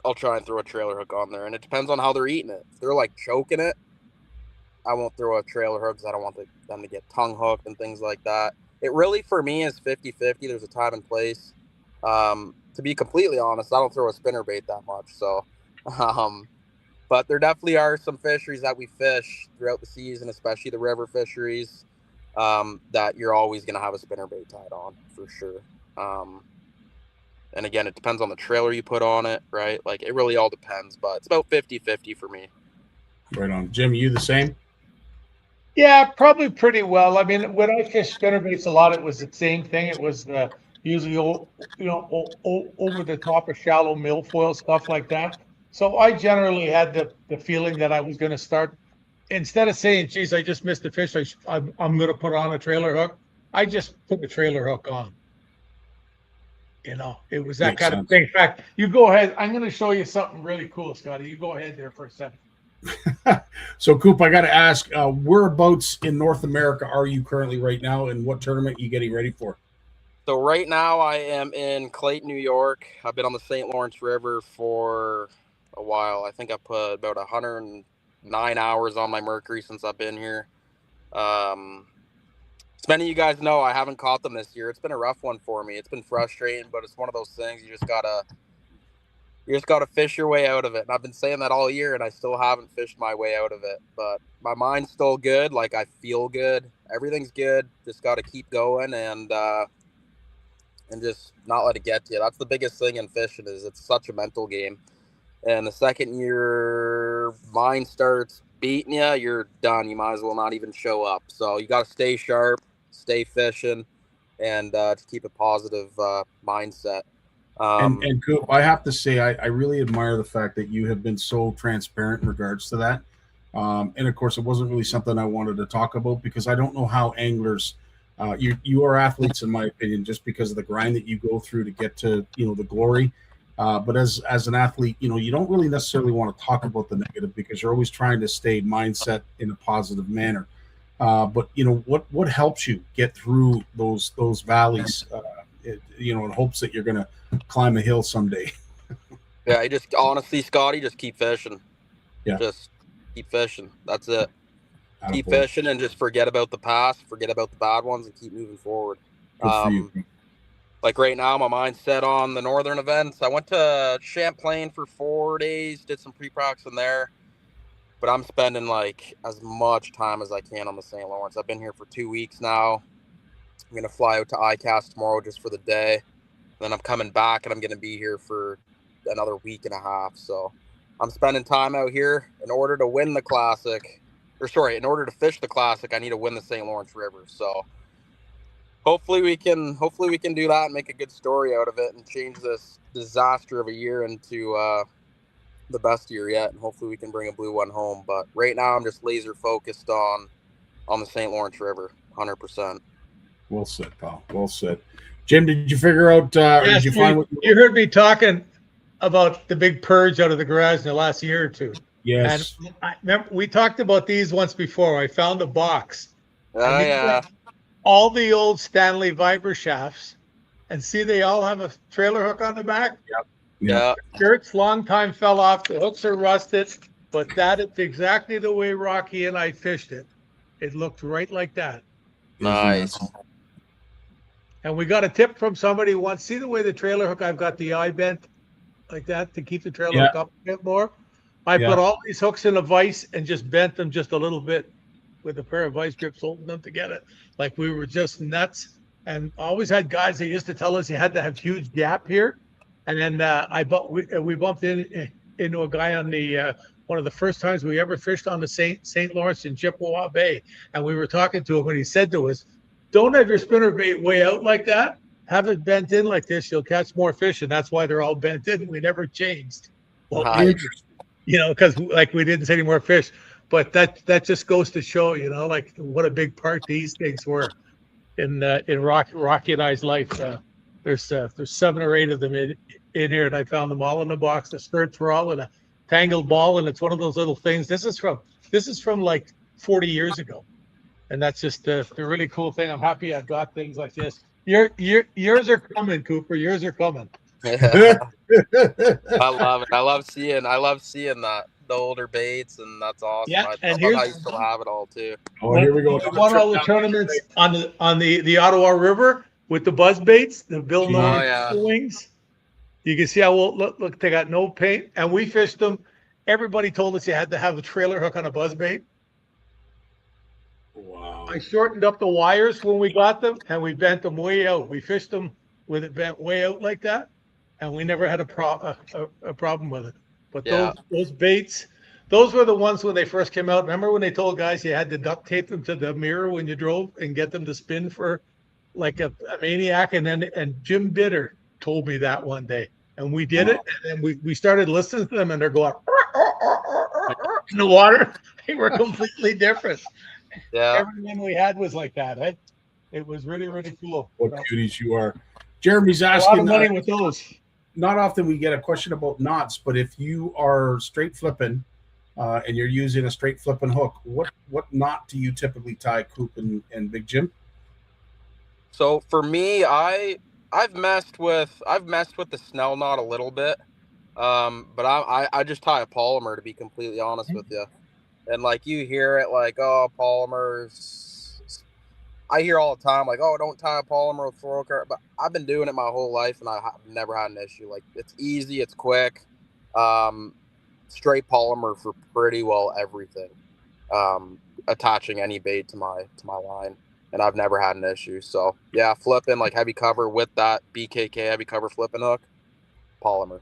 I'll try and throw a trailer hook on there, and it depends on how they're eating it. If they're like choking it, I won't throw a trailer hook because I don't want them to get tongue hooked and things like that. It really, for me, is 50-50. There's a time and place. To be completely honest, I don't throw a spinner bait that much. So, but there definitely are some fisheries that we fish throughout the season, especially the river fisheries, that you're always going to have a spinner bait tied on for sure. And again, it depends on the trailer you put on it, right? Like, it really all depends, but it's about 50-50 for me. Right on. Jim, you the same? Yeah, probably pretty well. I mean, when I fished spinnerbaits a lot, it was the same thing. It was usually, over the top of shallow milfoil, stuff like that. So I generally had the feeling that I was going to start, instead of saying, geez, I just missed the fish, I'm going to put on a trailer hook. I just put the trailer hook on. It was that Makes kind sense. of thing. In fact, you go ahead. I'm going to show you something really cool, Scotty. You go ahead there for a second. So, Coop, I got to ask, whereabouts in North America are you currently right now, and what tournament are you getting ready for? So right now I am in Clayton, New York. I've been on the St. Lawrence River for a while. I think I put about 109 hours on my Mercury since I've been here. As many of you guys know, I haven't caught them this year. It's been a rough one for me. It's been frustrating, but it's one of those things you just gotta fish your way out of it. And I've been saying that all year, and I still haven't fished my way out of it. But my mind's still good. Like, I feel good. Everything's good. Just got to keep going and just not let it get to you. That's the biggest thing in fishing, is it's such a mental game. And the second your mind starts beating you, you're done. You might as well not even show up. So you got to stay sharp, stay fishing, and to keep a positive mindset. And Coop, I have to say, I really admire the fact that you have been so transparent in regards to that. And of course, it wasn't really something I wanted to talk about, because I don't know how anglers, you are athletes, in my opinion, just because of the grind that you go through to get to, the glory. But as an athlete, you don't really necessarily want to talk about the negative, because you're always trying to stay mindset in a positive manner. But what helps you get through those valleys, in hopes that you're going to climb a hill someday? Yeah, you just, honestly, Scotty, just keep fishing. Yeah. Just keep fishing. That's it. Attaboy. Keep fishing and just forget about the past, forget about the bad ones, and keep moving forward. Good for you. Like right now, my mind's set on the northern events. I went to Champlain for 4 days, did some pre-practice in there, but I'm spending like as much time as I can on the St. Lawrence. I've been here for 2 weeks now. I'm going to fly out to ICAST tomorrow just for the day. Then I'm coming back, and I'm going to be here for another week and a half. So I'm spending time out here. In order to win the Classic, in order to fish the Classic, I need to win the St. Lawrence River. So hopefully we can do that and make a good story out of it and change this disaster of a year into the best year yet. And hopefully we can bring a blue one home. But right now I'm just laser focused on the St. Lawrence River, 100%. Well said, pal. Well said. Jim, did you figure out, or did you find what you heard me talking about the big purge out of the garage in the last year or two? Yes. And I remember we talked about these once before. I found a box. Oh, yeah. All the old Stanley Viper shafts, and see, they all have a trailer hook on the back. Yeah. Shirts long time fell off. The hooks are rusted, but that is exactly the way Rocky and I fished it. It looked right like that. Nice. And we got a tip from somebody once. See the way the trailer hook, I've got the eye bent like that to keep the trailer hook up a bit more. I put all these hooks in a vise and just bent them just a little bit with a pair of vice grips holding them together. Like we were just nuts. And always had guys that used to tell us you had to have huge gap here. And then we bumped into a guy on the one of the first times we ever fished on the St. Lawrence in Chippewa Bay. And we were talking to him, and he said to us, don't have your spinner bait way out like that. Have it bent in like this. You'll catch more fish. And that's why they're all bent in. We never changed. Well, because like we didn't see any more fish. But that just goes to show, like what a big part these things were in Rocky and I's life. There's 7 or 8 of them in here, and I found them all in the box. The skirts were all in tangled ball, and it's one of those little things. This is from like 40 years ago, and that's just the really cool thing. I'm happy I've got things like this. Yours are coming, Cooper. Yours are coming. Yeah. I love it. I love seeing that, the older baits, and that's awesome. Yeah, I love how you still have it all too. Oh, here we go. We won all the tournaments on the Ottawa River with the buzz baits, the Bill Nolan wings. You can see how look, they got no paint, and we fished them. Everybody told us you had to have a trailer hook on a buzz bait. Wow. I shortened up the wires when we got them, and we bent them way out. We fished them with it bent way out like that, and we never had a problem with it. But those baits, those were the ones when they first came out. Remember when they told guys you had to duct tape them to the mirror when you drove and get them to spin for like a maniac? And Jim Bitter told me that one day, and we did it, and we started listening to them, and they're going in the water. They were completely different. Yeah, everyone we had was like that. Eh? It was really, really cool. What cuties you are. Jeremy's A asking. lot of money with those. Not often we get a question about knots, but if you are straight flipping and you're using a straight flipping hook, what knot do you typically tie, Coop and Big Jim? So for me, I've messed with the Snell knot a little bit, but I just tie a polymer, to be completely honest with you. And like you hear it like, oh, polymers. I hear all the time like, oh, don't tie a polymer with fluorocarbon. But I've been doing it my whole life, and I've never had an issue. Like, it's easy, it's quick. Straight polymer for pretty well everything. Attaching any bait to my line, and I've never had an issue. So yeah, flipping like heavy cover with that BKK heavy cover flipping hook, polymer.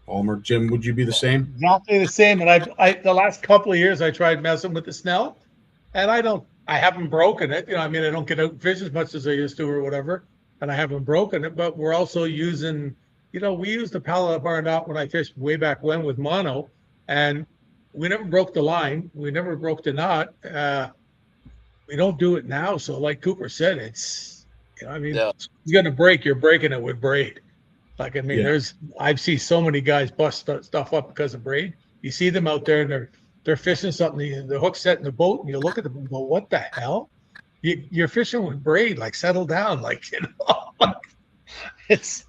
Palmer, Jim, would you be the same? Exactly the same. And I the last couple of years I tried messing with the Snell, and I haven't broken it. I mean, I don't get out and fish as much as I used to or whatever, and I haven't broken it. But we're also using, we used the pallet Barnucz when I fished way back when with mono, and we never broke the line. We never broke the knot. We don't do it now. So like Cooper said, it's, it's going to break. You're breaking it with braid. Like, I mean, I've seen so many guys bust stuff up because of braid. You see them out there and they're fishing something, the hook's set in the boat, and you look at them and go, what the hell? You're fishing with braid, like, settle down. Like, it's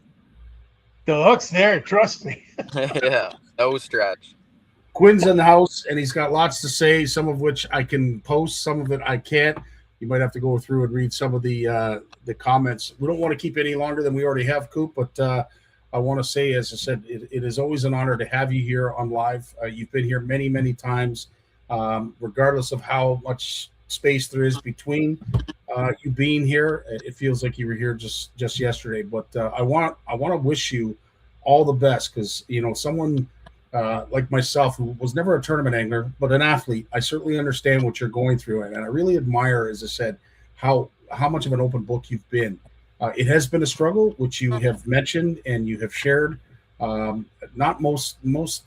the hook's there, trust me. Yeah, no stretch. Quinn's in the house, and he's got lots to say, some of which I can post, some of it I can't. You might have to go through and read some of the comments. We don't want to keep any longer than we already have, Coop, but I want to say, as I said, it is always an honor to have you here on live. You've been here many, many times, regardless of how much space there is between you being here. It feels like you were here just yesterday. But I want to wish you all the best, because someone like myself, who was never a tournament angler but an athlete, I certainly understand what you're going through, and I really admire, as I said, how much of an open book you've been. It has been a struggle, which you have mentioned and you have shared. Not most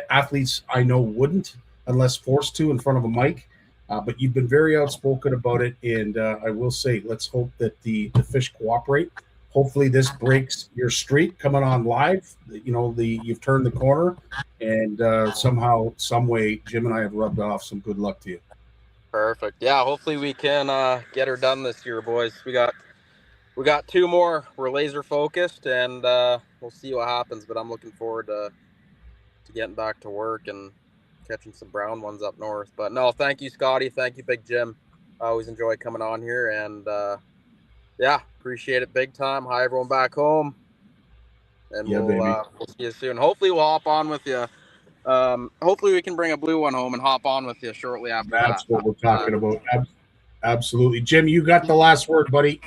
athletes I know wouldn't, unless forced to in front of a mic. But you've been very outspoken about it, and I will say, let's hope that the fish cooperate. Hopefully, this breaks your streak coming on live. You've turned the corner, and somehow, some way, Jim and I have rubbed off some good luck to you. Perfect. Yeah, hopefully we can get her done this year, boys. We got two more. We're laser focused, and we'll see what happens. But I'm looking forward to getting back to work and catching some brown ones up north. But no, thank you, Scotty. Thank you, Big Jim. I always enjoy coming on here, and appreciate it big time. Hi, everyone back home, and we'll see you soon. Hopefully, we'll hop on with you. Hopefully, we can bring a blue one home and hop on with you shortly after that. That's what we're talking about. Absolutely. Jim, you got the last word, buddy.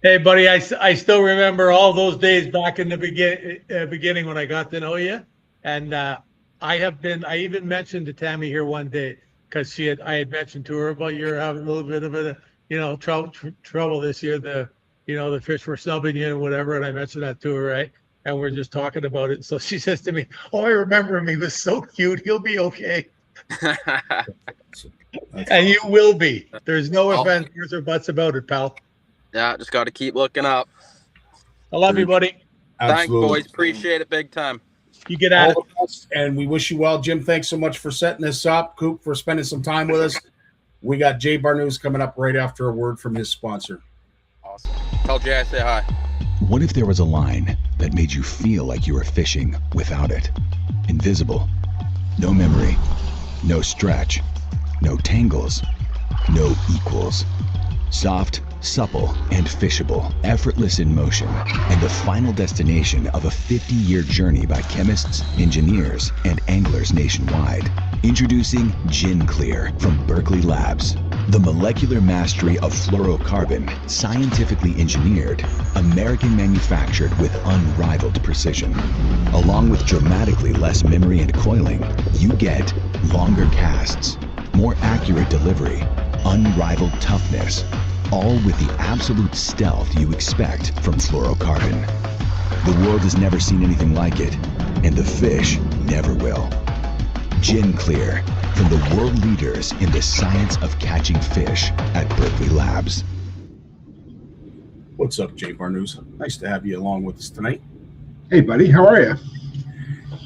Hey, buddy, I still remember all those days back in the beginning when I got to know you. And I even mentioned to Tammy here one day, because I had mentioned to her about you're having a little bit of a, trouble this year. The fish were snubbing you and whatever. And I mentioned that to her, right? And we're just talking about it. So she says to me, oh, I remember him. He was so cute. He'll be okay. And you will be. There's no ifs, ands, or buts about it, pal. Yeah, just got to keep looking up. I love you, buddy. Absolutely. Thanks, boys. Appreciate it big time. You get at it. All the best, and we wish you well. Jim, thanks so much for setting this up. Coop, for spending some time with us. We got Jay Barnucz coming up right after a word from his sponsor. Awesome. Tell Jay I say hi. What if there was a line that made you feel like you were fishing without it? Invisible. No memory. No stretch. No tangles. No equals. Soft, supple, and fishable. Effortless in motion. And the final destination of a 50-year journey by chemists, engineers, and anglers nationwide. Introducing Gin Clear from Berkeley Labs. The molecular mastery of fluorocarbon, scientifically engineered, American manufactured with unrivaled precision. Along with dramatically less memory and coiling, you get longer casts, more accurate delivery, unrivaled toughness, all with the absolute stealth you expect from fluorocarbon. The world has never seen anything like it, and the fish never will. Gin Clear, from the world leaders in the science of catching fish at Berkeley Labs. What's up, Jay Barnucz? Nice to have you along with us tonight. Hey, buddy, how are you?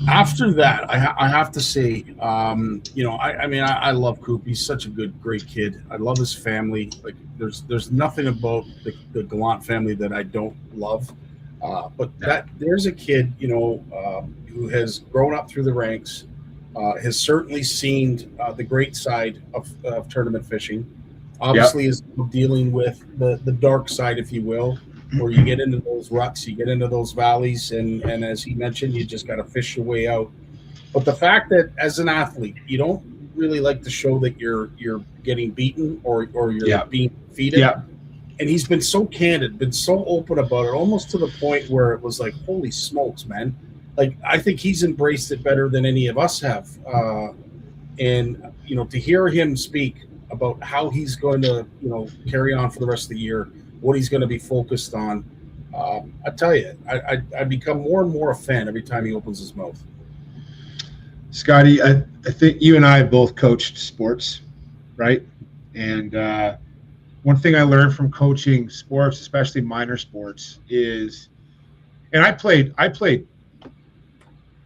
After that, I have to say, I love Coop. He's such a great kid. I love his family. Like, there's nothing about the Gallant family that I don't love. There's a kid, who has grown up through the ranks, has certainly seen the great side of tournament fishing. Obviously, is dealing with the dark side, if you will, where you get into those ruts, you get into those valleys, and as he mentioned, you just got to fish your way out. But the fact that as an athlete, you don't really like to show that you're getting beaten or you're being defeated. Yeah. And he's been so candid, been so open about it, almost to the point where it was like, holy smokes, man. Like, I think he's embraced it better than any of us have. To hear him speak about how he's going to, carry on for the rest of the year, what he's going to be focused on, I tell you, I become more and more a fan every time he opens his mouth. Scotty, I think you and I have both coached sports, right? And one thing I learned from coaching sports, especially minor sports, is, and I played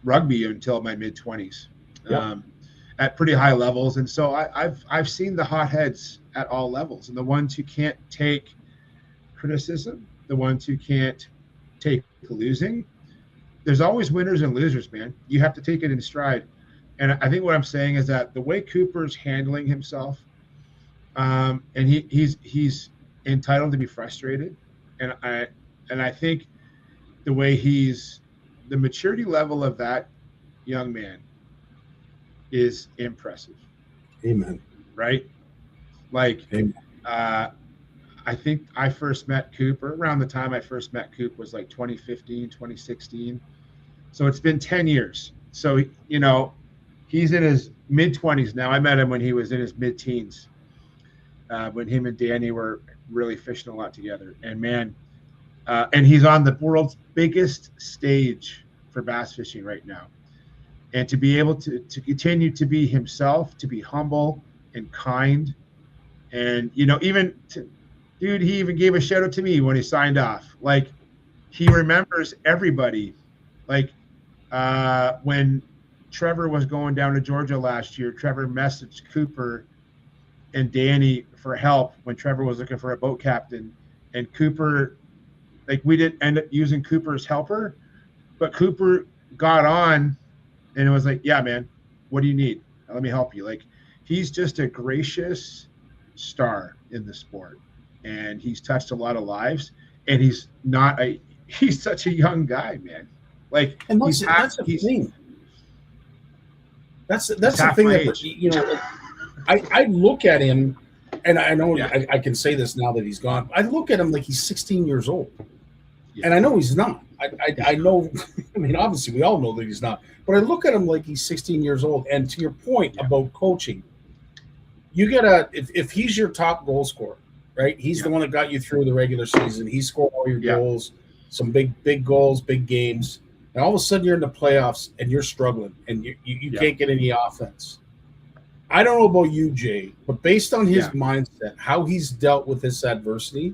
rugby until my mid-20s at pretty high levels, and so I've seen the hotheads at all levels, and the ones who can't take criticism, the ones who can't take losing. There's always winners and losers, man. You have to take it in stride. And I think what I'm saying is that the way Cooper's handling himself, and he's entitled to be frustrated, and I think the way the maturity level of that young man is impressive. Amen. Right? Like, Amen. I think I first met Cooper around the time I first met Coop was like 2015, 2016. So it's been 10 years. So, he's in his mid-20s now. I met him when he was in his mid-teens, when him and Danny were really fishing a lot together. And, man, and he's on the world's biggest stage for bass fishing right now. And to be able to continue to be himself, to be humble and kind. And, dude, he even gave a shout out to me when he signed off. Like, he remembers everybody. Like, when Trevor was going down to Georgia last year, Trevor messaged Cooper and Danny for help when Trevor was looking for a boat captain. And Cooper, like, we didn't end up using Cooper as helper, but Cooper got on and it was like, yeah, man, what do you need? Let me help you. Like, he's just a gracious star in the sport. And he's touched a lot of lives, and he's such a young guy, man. Like, and that's the thing. That's the thing that, I look at him, and I know I can say this now that he's gone. I look at him like he's 16 years old, and I know he's not. I know. I mean, obviously, we all know that he's not. But I look at him like he's 16 years old. And to your point about coaching, you get if he's your top goal scorer, right? He's the one that got you through the regular season. He scored all your goals, some big goals, big games. And all of a sudden you're in the playoffs and you're struggling and you can't get any offense. I don't know about you, Jay, but based on his mindset, how he's dealt with this adversity,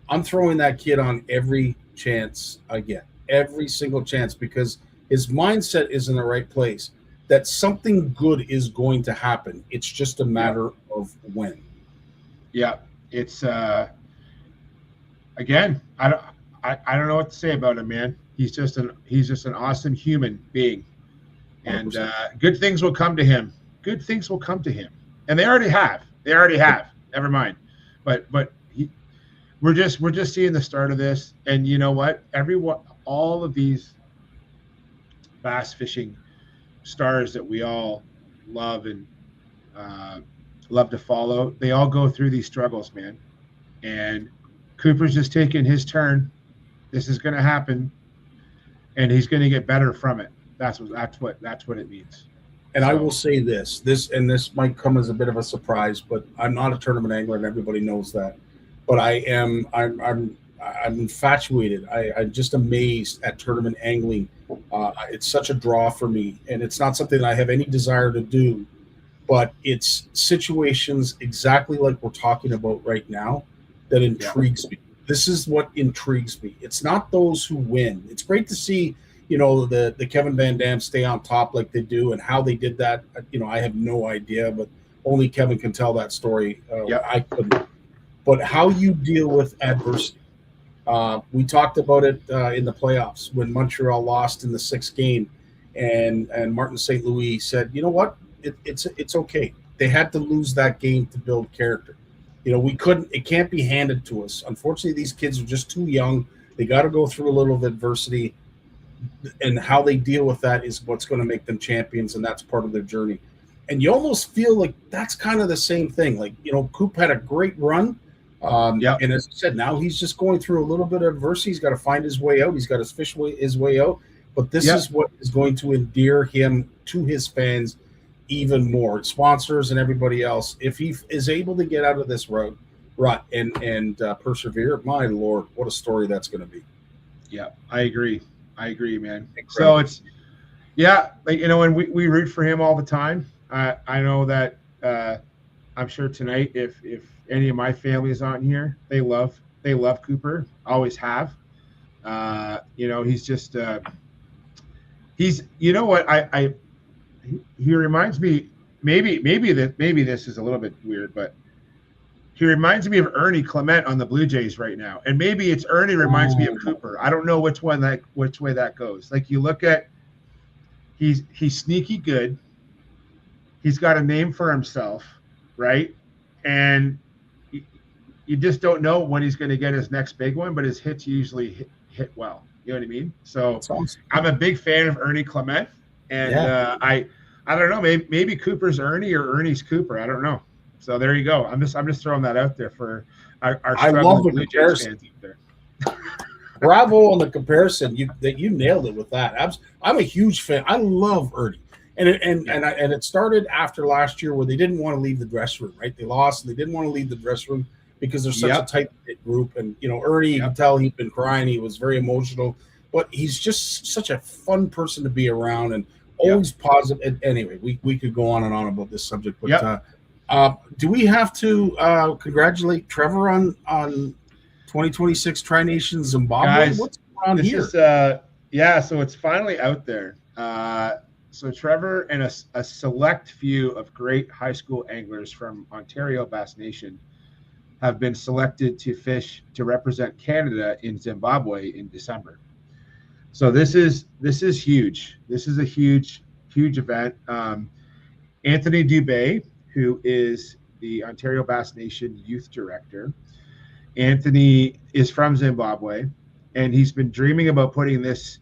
I'm throwing that kid on every chance I get, every single chance, because his mindset is in the right place, that something good is going to happen. It's just a matter of when. Yeah, it's again, I don't know what to say about him, man. He's just an awesome human being, and good things will come to him. Good things will come to him, and they already have. Never mind, but we're just seeing the start of this, and you know what? All of these bass fishing stars that we all love and love to follow, they all go through these struggles, man. And Cooper's just taking his turn. This is going to happen, and he's going to get better from it. That's what it means. And I will say this might come as a bit of a surprise, but I'm not a tournament angler, and everybody knows that. But I'm infatuated. I'm just amazed at tournament angling. It's such a draw for me, and it's not something that I have any desire to do, but it's situations exactly like we're talking about right now that intrigues me. This is what intrigues me. It's not those who win. It's great to see, the Kevin Van Dam stay on top like they do, and how they did that. I have no idea, but only Kevin can tell that story. I couldn't. But how you deal with adversity. We talked about it in the playoffs when Montreal lost in the 6th game, and Martin St. Louis said, "You know what? It's okay. They had to lose that game to build character. It can't be handed to us. Unfortunately, these kids are just too young. They got to go through a little of adversity, and how they deal with that is what's going to make them champions, and that's part of their journey." And you almost feel like that's kind of the same thing. Like, Coop had a great run. And as I said, now he's just going through a little bit of adversity. He's got to find his way out. He's got to fish his way out. But this is what is going to endear him to his fans even more, sponsors and everybody else. If he is able to get out of this rut and persevere, my Lord, what a story that's going to be. Yeah, I agree, man. Incredible. So it's, and we root for him all the time. I know that I'm sure tonight, if any of my family is on here, they love Cooper, always have. He's just he reminds me, maybe this is a little bit weird, but he reminds me of Ernie Clement on the Blue Jays right now, and maybe it's Ernie reminds me of Cooper. I don't know which way that goes. Like, you look at, he's sneaky good. He's got a name for himself, right? And you just don't know when he's going to get his next big one, but his hits usually hit well. You know what I mean? So awesome. I'm a big fan of Ernie Clement, and I don't know, maybe Cooper's Ernie or Ernie's Cooper. I don't know. So there you go. I'm just throwing that out there for our struggling Blue Jays fans out there. Bravo on the comparison. You nailed it with that. I'm a huge fan. I love Ernie. And it started after last year, where they didn't want to leave the dressing room, right? They lost, and they didn't want to leave the dressing room because they're such a tight-knit group. And, Ernie, you can tell he'd been crying. He was very emotional. But he's just such a fun person to be around, and always positive. And anyway, we could go on and on about this subject. But do we have to congratulate Trevor on 2026 Tri-Nation Zimbabwe? Guys, what's going on here? So it's finally out there. So Trevor and a select few of great high school anglers from Ontario Bass Nation have been selected to fish to represent Canada in Zimbabwe in December. So this is huge. This is a huge event. Anthony Dubé, who is the Ontario Bass Nation youth director, Anthony is from Zimbabwe, and he's been dreaming about putting this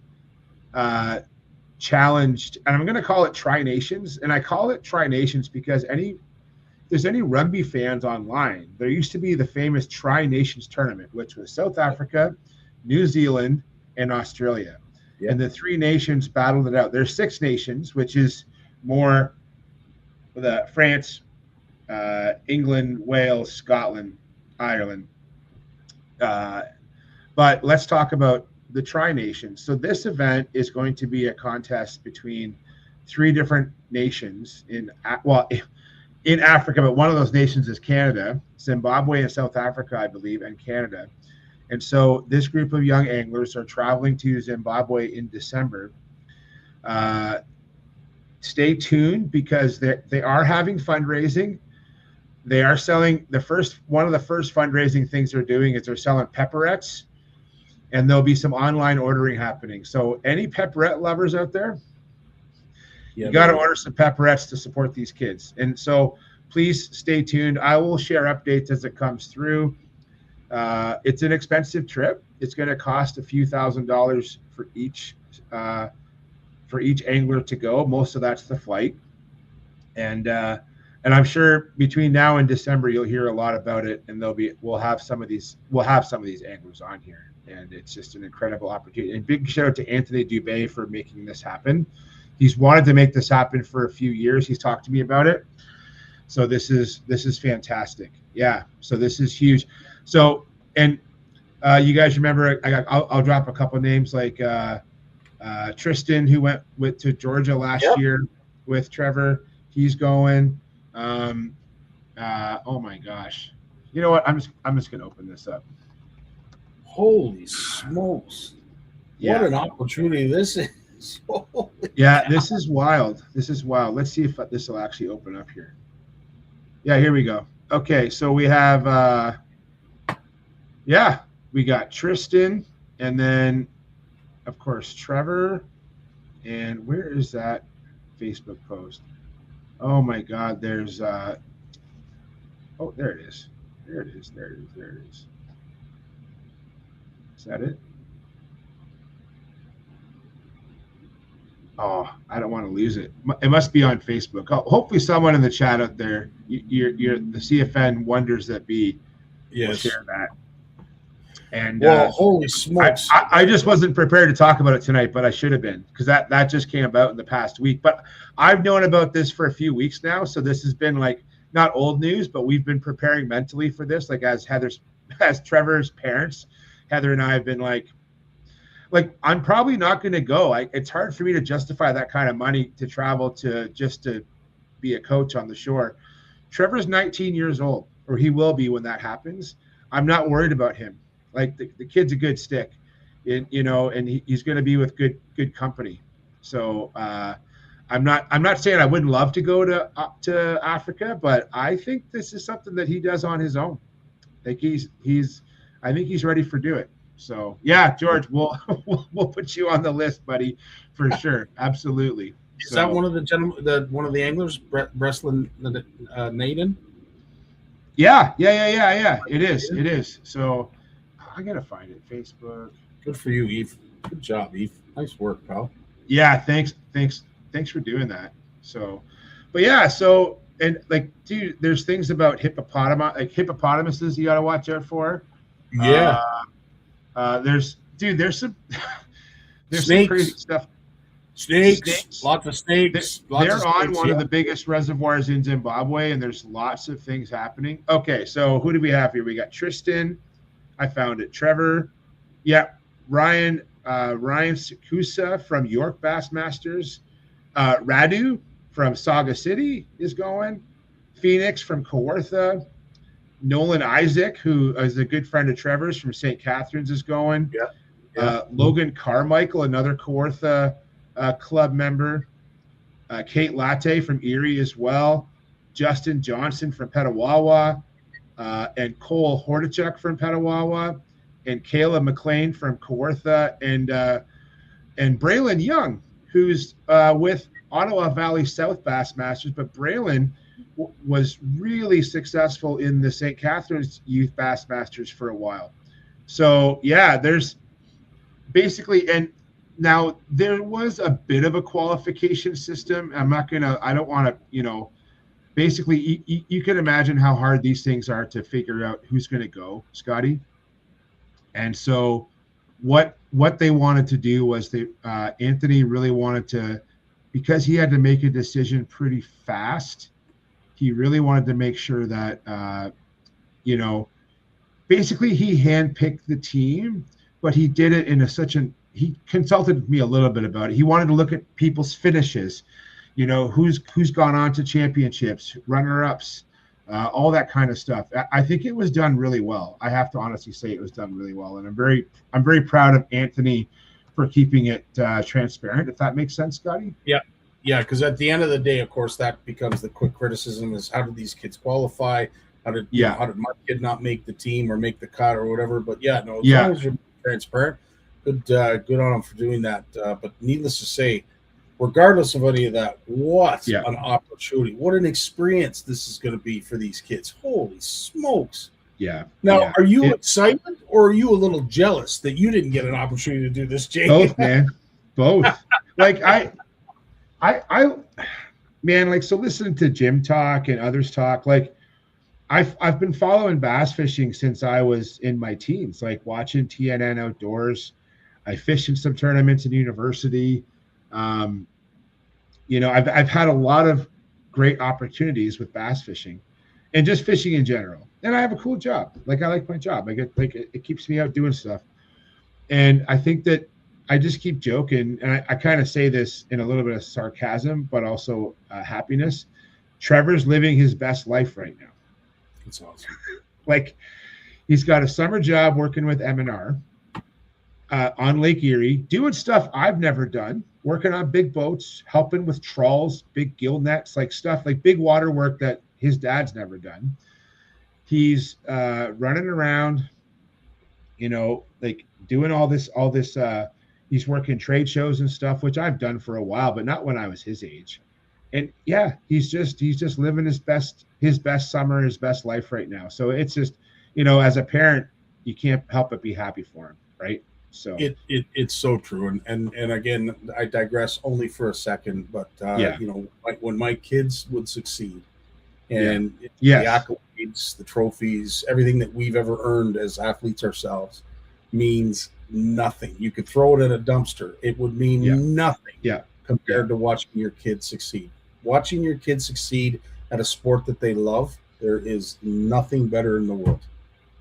challenged, and I'm going to call it Tri-Nations, and I call it Tri-Nations because if there's any rugby fans online, there used to be the famous Tri-Nations tournament, which was South Africa, New Zealand, and Australia. And the 3 nations battled it out. There's 6 nations, which is more the France, England, Wales, Scotland, Ireland. But let's talk about the Tri-Nations. So this event is going to be a contest between 3 different nations in Africa, but one of those nations is Canada, Zimbabwe and South Africa, I believe, and Canada. And so this group of young anglers are traveling to Zimbabwe in December Stay tuned because they are having fundraising. They are selling one of the first fundraising things they're doing is they're selling pepperettes, and there'll be some online ordering happening. So any pepperette lovers out there, you got to order some pepperettes to support these kids. And so please stay tuned. I will share updates as it comes through. It's an expensive trip. It's going to cost a few $1,000s for each angler to go. Most of that's the flight. And I'm sure between now and December, you'll hear a lot about it, and we'll have some of these anglers on here. And it's just an incredible opportunity. And big shout out to Anthony Dubé for making this happen. He's wanted to make this happen for a few years. He's talked to me about it. So this is fantastic. Yeah. So this is huge. So, and you guys remember, I'll drop a couple names like Tristan, who went to Georgia last year with Trevor. He's going. Oh my gosh. You know what? I'm just gonna open this up. Holy smokes. Yeah. What an opportunity this is. Yeah, this is wild. This is wild. Let's see if this will actually open up here. Yeah, here we go. Okay, so we have we got Tristan, and then of course Trevor. And where is that Facebook post? Oh my God, there's oh, there it is. There it is. There it is. There it is. Is that it? Oh, I don't want to lose it. It must be on Facebook. Hopefully someone in the chat out there, you're the CFN wonders that be, will share that. And holy smokes. I just wasn't prepared to talk about it tonight, but I should have been, because that just came about in the past week. But I've known about this for a few weeks now. So this has been like not old news, but we've been preparing mentally for this. Like as Trevor's parents, Heather and I have been like I'm probably not going to go. It's hard for me to justify that kind of money to travel just to be a coach on the shore. Trevor's 19 years old, or he will be when that happens. I'm not worried about him. Like the kid's a good stick, and he's going to be with good company. So I'm not saying I wouldn't love to go to Africa, but I think this is something that he does on his own. Like I think he's ready to do it. So yeah, George, we'll put you on the list, buddy, for sure. Absolutely. Is that one of the gentlemen, one of the anglers, Breslin Naden? Yeah. It is. So I gotta find it. Facebook. Good for you, Eve. Good job, Eve. Nice work, pal. Yeah, thanks for doing that. So, but yeah, so and like, dude, there's things about hippopotamuses you gotta watch out for. Yeah. There's some snakes. Some crazy stuff. Snakes. Lots of snakes. They're on one of the biggest reservoirs in Zimbabwe, and there's lots of things happening. Okay, so who do we have here? We got Tristan. I found it. Trevor. Yeah, Ryan Sakusa from York Bassmasters. Radu from Saga City is going. Phoenix from Kawartha. Nolan Isaac, who is a good friend of Trevor's from St. Catharines, is going. Yeah. Logan Carmichael, another Kawartha club member. Kate Latte from Erie as well. Justin Johnson from Petawawa. And Cole Hortichuk from Petawawa. And Kayla McLean from Kawartha. And Braylon Young, who's with Ottawa Valley South Bassmasters. But Braylon was really successful in the St. Catharines Youth Bassmasters for a while. So yeah, there's basically, and now there was a bit of a qualification system. I don't want to, basically you can imagine how hard these things are to figure out who's going to go, Scotty. And so what they wanted to do was Anthony really wanted to, because he had to make a decision pretty fast. He really wanted to make sure that, basically he handpicked the team, but he did it in he consulted with me a little bit about it. He wanted to look at people's finishes, who's gone on to championships, runner-ups, all that kind of stuff. I think it was done really well. I have to honestly say it was done really well. And I'm very proud of Anthony for keeping it transparent, if that makes sense, Scotty. Yeah, because at the end of the day, of course, that becomes the quick criticism: is how did these kids qualify? How did how did my kid not make the team or make the cut or whatever? But as long as you're transparent, good on them for doing that. But needless to say, regardless of any of that, what an opportunity, what an experience this is going to be for these kids. Holy smokes! Yeah. Now, are you excited or are you a little jealous that you didn't get an opportunity to do this, Jay? Both, man. Both. Like I man, like, so listening to Jim talk and others talk, like I've been following bass fishing since I was in my teens, like watching TNN Outdoors. I fished in some tournaments in university. I've had a lot of great opportunities with bass fishing and just fishing in general. And I have a cool job. Like, I like my job. It keeps me out doing stuff. And I think that I just keep joking, and I kind of say this in a little bit of sarcasm, but also happiness. Trevor's living his best life right now. That's awesome. Like, he's got a summer job working with M&R on Lake Erie, doing stuff I've never done, working on big boats, helping with trawls, big gill nets, like stuff, like big water work that his dad's never done. He's running around, like doing all this. He's working trade shows and stuff, which I've done for a while, but not when I was his age. And he's just living his best summer, his best life right now. So it's just, as a parent, you can't help but be happy for him, right? So it's so true. And again, I digress only for a second, but when my kids would succeed, and the accolades, the trophies, everything that we've ever earned as athletes ourselves means nothing. You could throw it in a dumpster. It would mean nothing compared to watching your kids succeed. Watching your kids succeed at a sport that they love, there is nothing better in the world.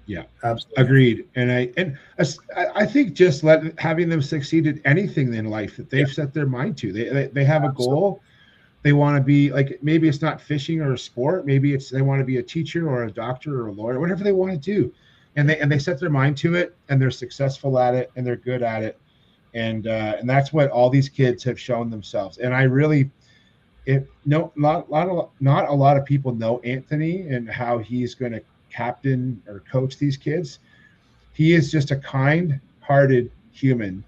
Yeah, absolutely. Agreed. And I think just having them succeed at anything in life that they've set their mind to. They have a goal. They want to be, like, maybe it's not fishing or a sport. Maybe it's they want to be a teacher or a doctor or a lawyer, whatever they want to do. And they set their mind to it, and they're successful at it, and they're good at it. And that's what all these kids have shown themselves. And I really, not a lot of people know Anthony and how he's going to captain or coach these kids. He is just a kind-hearted human,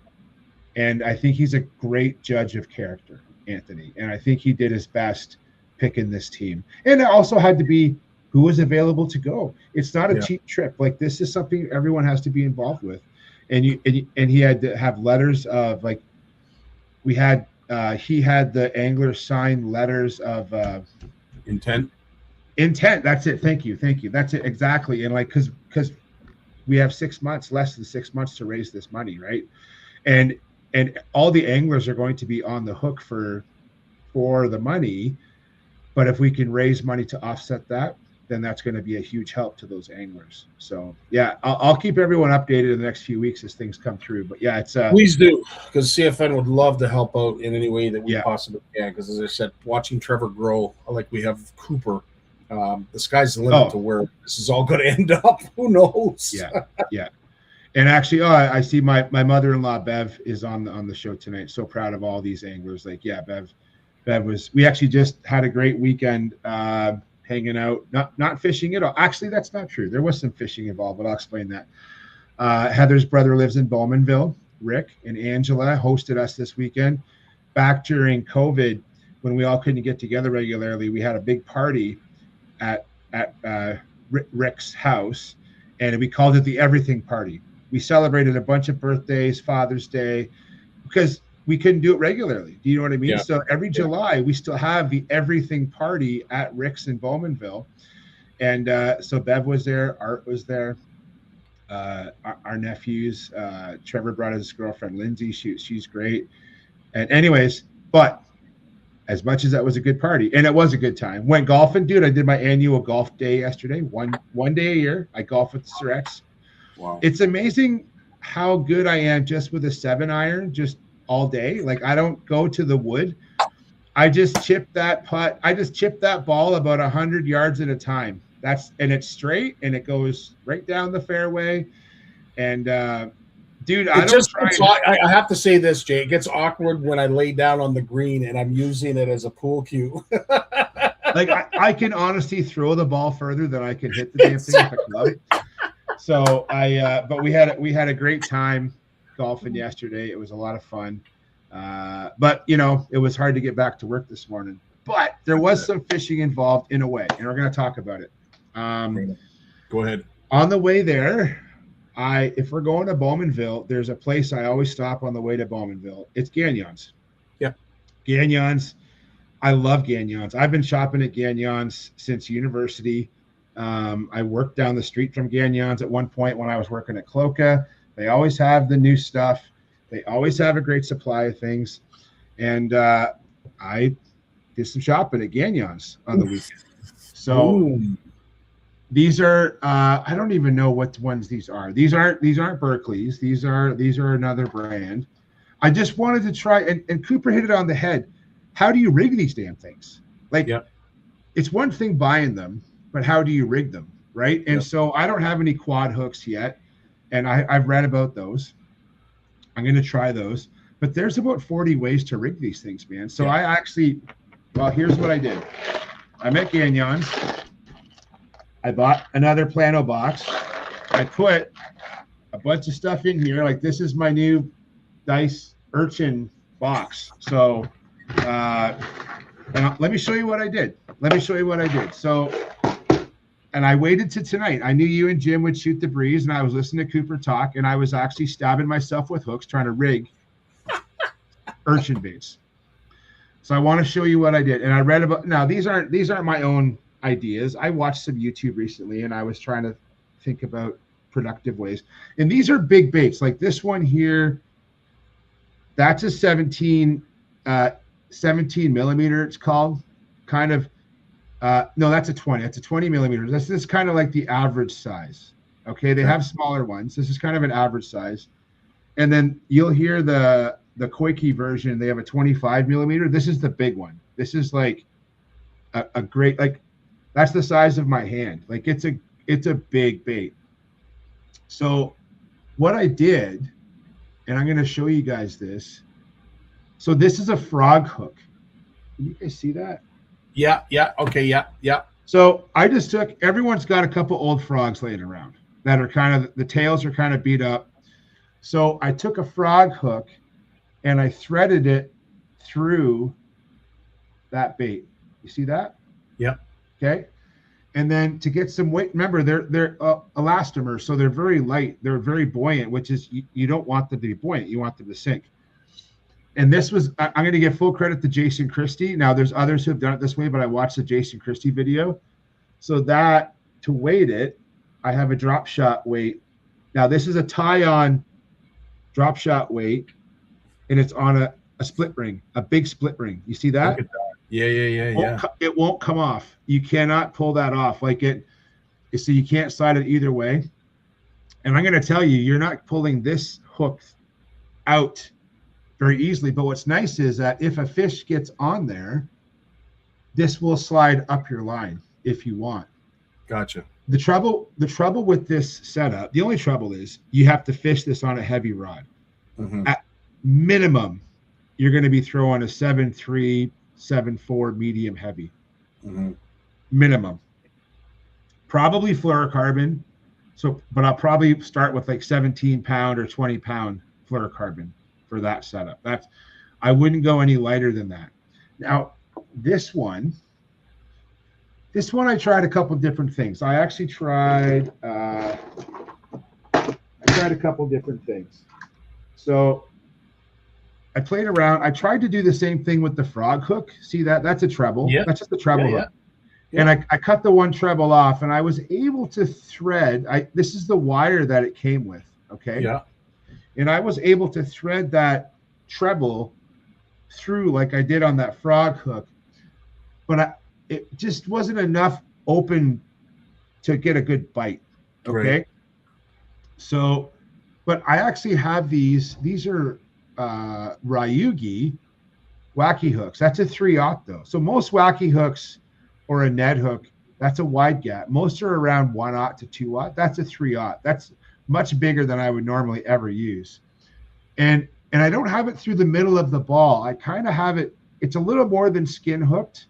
and I think he's a great judge of character, Anthony. And I think he did his best picking this team. And it also had to be who was available to go. It's not a cheap trip. Like, this is something everyone has to be involved with. And he had to have letters of, like, he had the angler sign letters of intent. That's it. Thank you. That's it. Exactly. And like, cause we have 6 months, less than 6 months to raise this money. Right. And all the anglers are going to be on the hook for the money. But if we can raise money to offset that, then that's going to be a huge help to those anglers. So I'll keep everyone updated in the next few weeks as things come through. But it's please do, because CFN would love to help out in any way that we possibly can. Because as I said, watching Trevor grow, like we have Cooper, the sky's the limit to where this is all going to end up. Who knows? Yeah. And actually, I see my mother-in-law Bev is on the show tonight. So proud of all these anglers. Like, Bev was. We actually just had a great weekend. Hanging out, not fishing at all. Actually, that's not true. There was some fishing involved, but I'll explain that. Heather's brother lives in Bowmanville. Rick and Angela hosted us this weekend. Back during COVID, when we all couldn't get together regularly, we had a big party at Rick's house, and we called it the Everything Party. We celebrated a bunch of birthdays, Father's Day, because we couldn't do it regularly. Do you know what I mean? Yeah. So every July, we still have the Everything Party at Rick's in Bowmanville. And so Bev was there, Art was there, our nephews. Trevor brought his girlfriend, Lindsay. She's great. And anyways, but as much as that was a good party, and it was a good time. Went golfing, dude. I did my annual golf day yesterday. One day a year, I golf with the Surettes. Wow. It's amazing how good I am just with a 7-iron, just all day. Like, I don't go to the wood. I just chip that putt. I just chip that ball about 100 yards at a time. And it's straight, and it goes right down the fairway. And dude, I have to say this, Jay. It gets awkward when I lay down on the green and I'm using it as a pool cue. Like I can honestly throw the ball further than I can hit the damn thing with a club. So but we had a great time golfing yesterday. It was a lot of fun. But it was hard to get back to work this morning. But there was some fishing involved in a way, and we're going to talk about it. Go ahead. On the way there, if we're going to Bowmanville, there's a place I always stop on the way to Bowmanville. It's Gagnon's. Yeah. Gagnon's. I love Gagnon's. I've been shopping at Gagnon's since university. I worked down the street from Gagnon's at one point when I was working at Cloca. They always have the new stuff. They always have a great supply of things. And I did some shopping at Gagnon's on the weekend. So these are I don't even know what ones these are. These aren't Berkeley's. These are another brand. I just wanted to try, and Cooper hit it on the head. How do you rig these damn things? Like, it's one thing buying them, but how do you rig them, right? And so I don't have any quad hooks yet, and I've read about those. I'm going to try those, but there's about 40 ways to rig these things, man. So I actually, here's what I did. I'm at Gagnon's. I bought another Plano box. I put a bunch of stuff in here. Like, this is my new Dice Urchin box. So, and let me show you what I did. So, and I waited to tonight. I knew you and Jim would shoot the breeze, and I was listening to Cooper talk, and I was actually stabbing myself with hooks trying to rig urchin baits. So I want to show you what I did. And I read about, now these aren't my own ideas. I watched some YouTube recently, and I was trying to think about productive ways. And these are big baits. Like this one here, that's a 17 millimeter, it's called. Kind of, no, that's a 20. That's a 20 millimeters. This is kind of like the average size. Okay, they have smaller ones. This is kind of an average size. And then you'll hear the Koike version. They have a 25 millimeter. This is the big one. This is like a great, like, that's the size of my hand. Like, it's a big bait. So what I did, and I'm going to show you guys this. So this is a frog hook. Can you guys see that? Yeah. Okay. Yeah. So I just took, everyone's got a couple old frogs laying around that are kind of, the tails are kind of beat up. So I took a frog hook and I threaded it through that bait. You see that? Yeah. Okay. And then to get some weight, remember they're elastomers, so they're very light. They're very buoyant, which is, you don't want them to be buoyant. You want them to sink. And this was, I'm going to give full credit to Jason Christie. Now, there's others who have done it this way, but I watched the Jason Christie video. So that, to weight it, I have a drop shot weight. Now, this is a tie-on drop shot weight, and it's on a split ring, a big split ring. You see that? Yeah. It won't come off. You cannot pull that off. Like so you can't slide it either way. And I'm going to tell you, you're not pulling this hook out very easily. But what's nice is that if a fish gets on there, this will slide up your line if you want. Gotcha. The trouble with this setup, the only trouble is you have to fish this on a heavy rod. Mm-hmm. At minimum, you're going to be throwing a 7.3, 7.4 medium heavy. Mm-hmm. Minimum. Probably fluorocarbon. So, but I'll probably start with like 17 pound or 20 pound fluorocarbon for that setup. I wouldn't go any lighter than that. Now, this one I tried a couple different things. I actually tried a couple different things. So I played around. I tried to do the same thing with the frog hook. See that? That's a treble. Yeah. That's just a treble hook. Yeah. And I cut the one treble off, and I was able to thread. This is the wire that it came with. Okay. Yeah. And I was able to thread that treble through like I did on that frog hook, but it just wasn't enough open to get a good bite. Okay. Right. So, but I actually have these are Ryugi wacky hooks. That's a 3/0 though. So most wacky hooks or a Ned hook, that's a wide gap. Most are around 1/0 to 2/0. That's a 3/0. much bigger than I would normally ever use. And I don't have it through the middle of the ball. I kind of have it, it's a little more than skin hooked,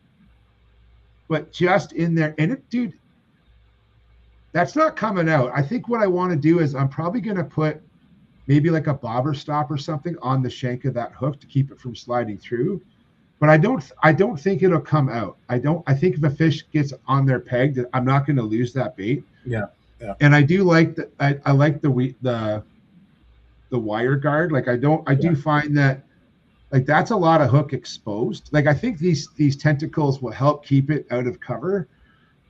but just in there. And it, dude, that's not coming out. I think what I want to do is I'm probably going to put maybe like a bobber stop or something on the shank of that hook to keep it from sliding through. But I don't think it'll come out. I think if a fish gets on their peg, I'm not going to lose that bait. Yeah. Yeah. And I do like I like the wire guard. Like I do find that like that's a lot of hook exposed. Like I think these tentacles will help keep it out of cover,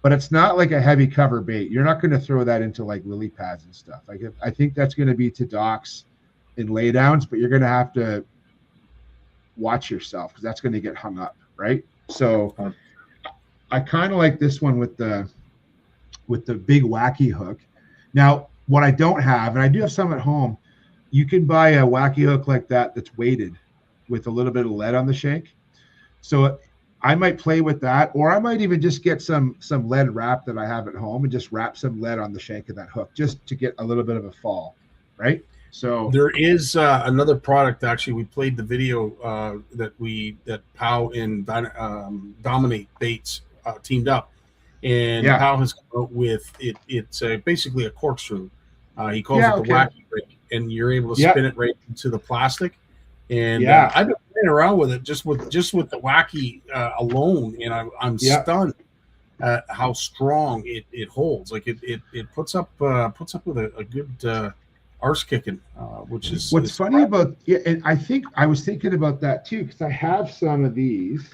but it's not like a heavy cover bait. You're not going to throw that into like lily pads and stuff. Like I think that's going to be to docks and laydowns, but you're going to have to watch yourself because that's going to get hung up, right? So I kind of like this one with the big wacky hook. Now, what I don't have, and I do have some at home, you can buy a wacky hook like that that's weighted with a little bit of lead on the shank. So I might play with that, or I might even just get some lead wrap that I have at home and just wrap some lead on the shank of that hook just to get a little bit of a fall, right? So there is another product. Actually, we played the video that Pow and Dominate Baits teamed up, and Pow has come out with it. It's basically a corkscrew. He calls it the wacky rig, and you're able to spin it right into the plastic. And I've been playing around with it just with the wacky alone, and I'm stunned at how strong it holds. Like it puts up with a good arse kicking, which is what's funny about and I think I was thinking about that too, because I have some of these.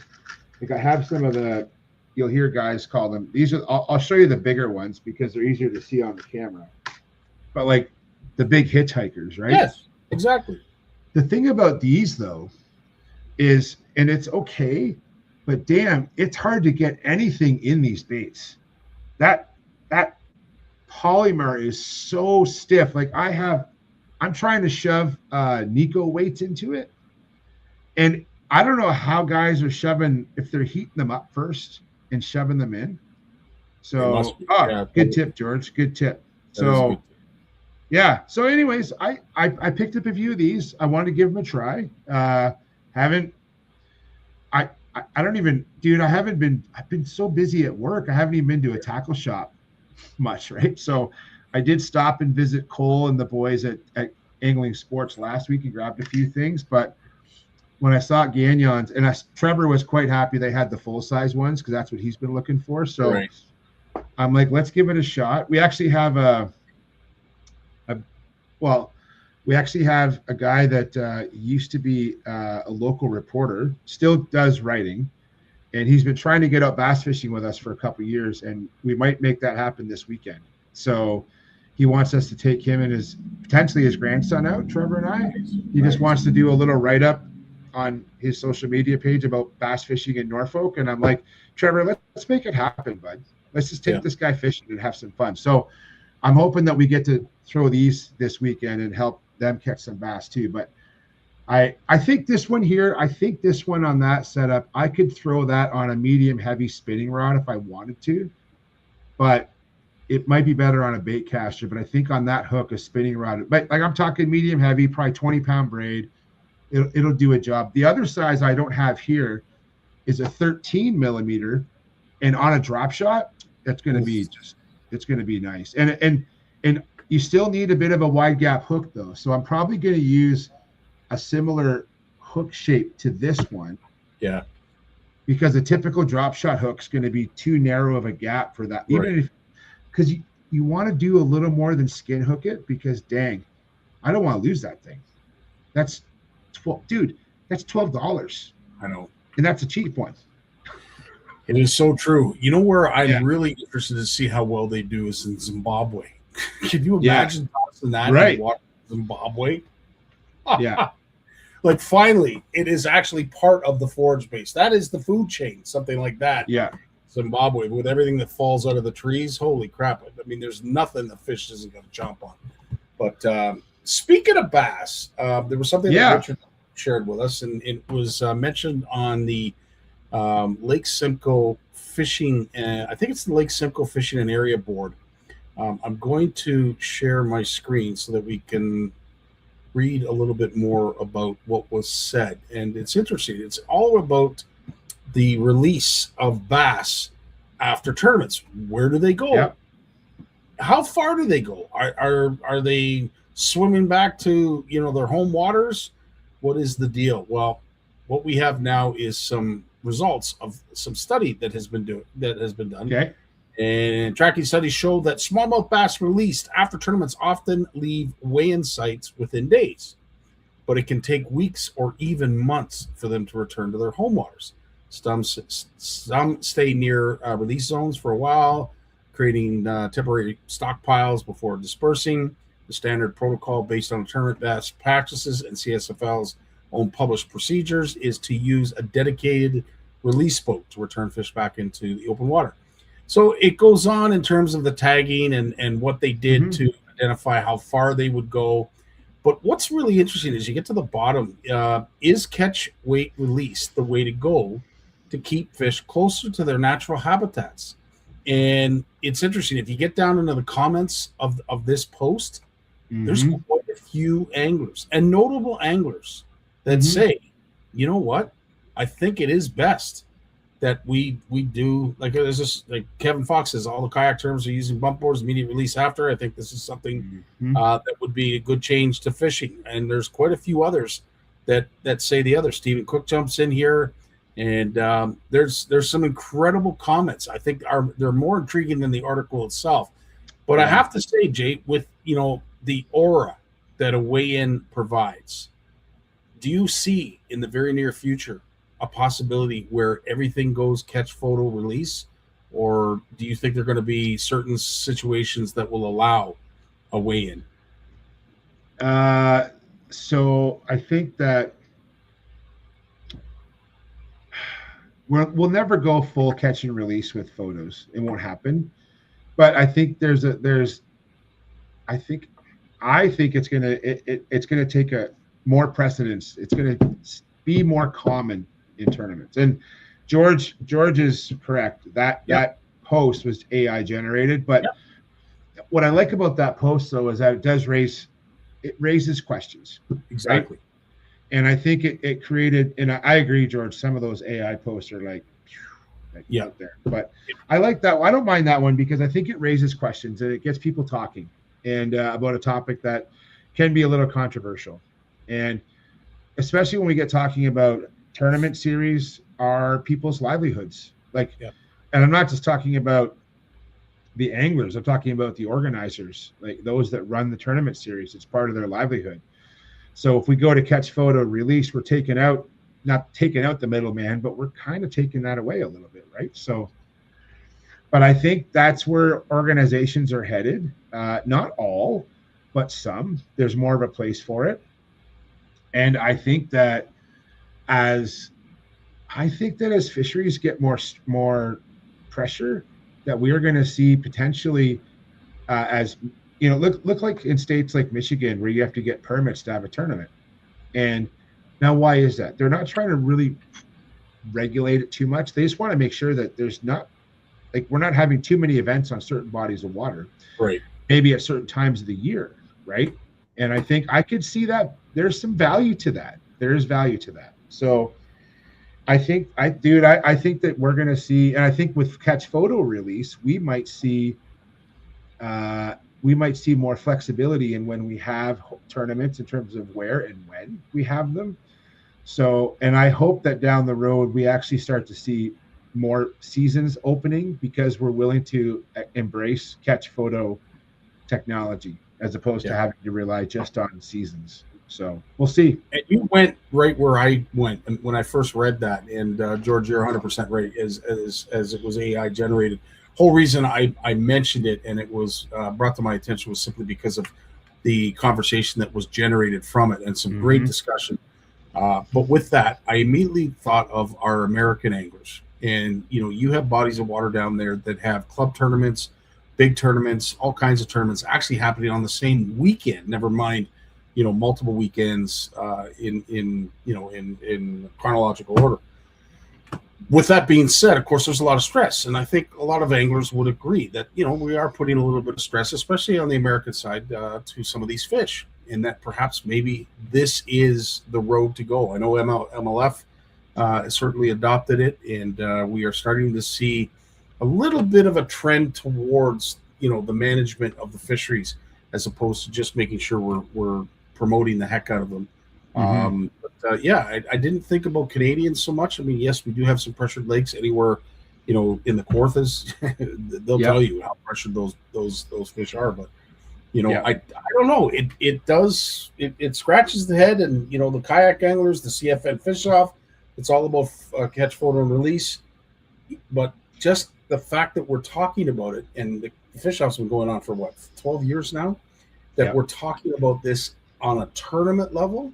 Like I have some of the, you'll hear guys call them, these are, I'll show you the bigger ones because they're easier to see on the camera, but like the big hitchhikers, right? Yes, exactly. The thing about these though is, and it's okay, but damn, it's hard to get anything in these baits. That polymer is so stiff. Like I'm trying to shove Nico weights into it, and I don't know how guys are shoving, if they're heating them up first and shoving them in. So good tip, George, good tip. So yeah, so anyways, I picked up a few of these. I wanted to give them a try. I don't even, dude, I've been so busy at work, I haven't even been to a tackle shop much, right? So I did stop and visit Cole and the boys at Angling Sports last week and grabbed a few things, but when I saw Gagnon's, and Trevor was quite happy they had the full-size ones because that's what he's been looking for. So I'm like, let's give it a shot. We actually have we actually have a guy that used to be a local reporter, still does writing, and he's been trying to get out bass fishing with us for a couple of years, and we might make that happen this weekend. So he wants us to take him and potentially his grandson out, Trevor and I. He just wants to do a little write-up on his social media page about bass fishing in Norfolk, and I'm like, Trevor, let's make it happen, bud. Let's just take this guy fishing and have some fun. So I'm hoping that we get to throw these this weekend and help them catch some bass too. But I think this one here, I think this one on that setup, I could throw that on a medium heavy spinning rod if I wanted to, but it might be better on a bait caster. But I think on that hook, a spinning rod, but like I'm talking medium heavy, probably 20-pound braid, it'll do a job. The other size I don't have here is a 13 millimeter, and on a drop shot, that's going to be it's going to be nice. And you still need a bit of a wide gap hook though. So I'm probably going to use a similar hook shape to this one. Yeah. Because a typical drop shot hook is going to be too narrow of a gap for that. Even if, because you want to do a little more than skin hook it, because dang, I don't want to lose that thing. That's that's $12. I know. And that's a cheap one. It is so true. You know where I'm really interested to see how well they do is in Zimbabwe. Can you imagine tossing that in Zimbabwe? Yeah. Like finally, it is actually part of the forage base. That is the food chain, something like that. Yeah. Zimbabwe, with everything that falls out of the trees. Holy crap. I mean, there's nothing the fish isn't going to jump on. But speaking of bass, there was something that Richard shared with us, and it was mentioned on the Lake Simcoe fishing. I think it's the Lake Simcoe Fishing and Area Board. I'm going to share my screen so that we can read a little bit more about what was said. And it's interesting. It's all about the release of bass after tournaments. Where do they go? Yep. How far do they go? Are they swimming back to their home waters? What is the deal? Well, what we have now is some results of some study that has been done. Okay. And tracking studies show that smallmouth bass released after tournaments often leave weigh-in sites within days, but it can take weeks or even months for them to return to their home waters. Some stay near release zones for a while, creating temporary stockpiles before dispersing. The standard protocol based on tournament best practices and CSFL's own published procedures is to use a dedicated release boat to return fish back into the open water. So it goes on in terms of the tagging and what they did to identify how far they would go. But what's really interesting is you get to the bottom, is catch, weight, release the way to go to keep fish closer to their natural habitats? And it's interesting. If you get down into the comments of this post, there's quite a few anglers and notable anglers that say, you know what? I think it is best that we do, like there's this, like Kevin Fox says, all the kayak terms are using bump boards, immediate release after. I think this is something that would be a good change to fishing. And there's quite a few others that say the other. Stephen Cook jumps in here, and there's some incredible comments. I think they're more intriguing than the article itself. But I have to say, Jay, with the aura that a weigh-in provides, do you see in the very near future a possibility where everything goes catch, photo, release? Or do you think there are going to be certain situations that will allow a weigh-in? So I think that we'll never go full catch and release with photos. It won't happen. But I think I think it's gonna take a more precedence. It's gonna be more common in tournaments. And George is correct. That post was AI generated. But what I like about that post though is that it raises questions. Exactly. Right? And I think it created, and I agree, George, some of those AI posts are out there. But I like that. I don't mind that one because I think it raises questions and it gets people talking and about a topic that can be a little controversial. And especially when we get talking about tournament series are people's livelihoods. And I'm not just talking about the anglers. I'm talking about the organizers, like those that run the tournament series. It's part of their livelihood. So if we go to catch, photo, release, we're not taking out the middleman, but we're kind of taking that away a little bit, right? So, but I think that's where organizations are headed. Not all, but some. There's more of a place for it. And I think that as fisheries get more pressure, that we are going to see potentially look like in states like Michigan where you have to get permits to have a tournament. And now why is that? They're not trying to really regulate it too much. They just want to make sure that we're not having too many events on certain bodies of water. Right. Maybe at certain times of the year, right? And I think I could see that there's some value to that. There is value to that. So I think that we're going to see, and I think with catch, photo, release, we might see more flexibility in when we have tournaments in terms of where and when we have them. So, and I hope that down the road, we actually start to see more seasons opening because we're willing to embrace catch, photo technology as opposed to having to rely just on seasons. So we'll see. And you went right where I went when I first read that. And George, you're 100% right. As it was AI generated, whole reason I mentioned it and it was brought to my attention was simply because of the conversation that was generated from it and some great discussion. But with that, I immediately thought of our American anglers. And you have bodies of water down there that have club tournaments, big tournaments, all kinds of tournaments actually happening on the same weekend. Never mind, multiple weekends in chronological order. with that being said, of course, there's a lot of stress, and I think a lot of anglers would agree that we are putting a little bit of stress, especially on the American side, to some of these fish, and that perhaps maybe this is the road to go. I know MLF certainly adopted it, and we are starting to see a little bit of a trend towards the management of the fisheries, as opposed to just making sure we're promoting the heck out of them. I didn't think about Canadians so much. I mean, yes, we do have some pressured lakes anywhere, in the Kawarthas. They'll tell you how pressured those fish are. But I don't know. It scratches the head, and the kayak anglers, the CFN fish off. It's all about catch, photo, and release. But just the fact that we're talking about it, and the fish off's been going on for 12 years now, that we're talking about this on a tournament level,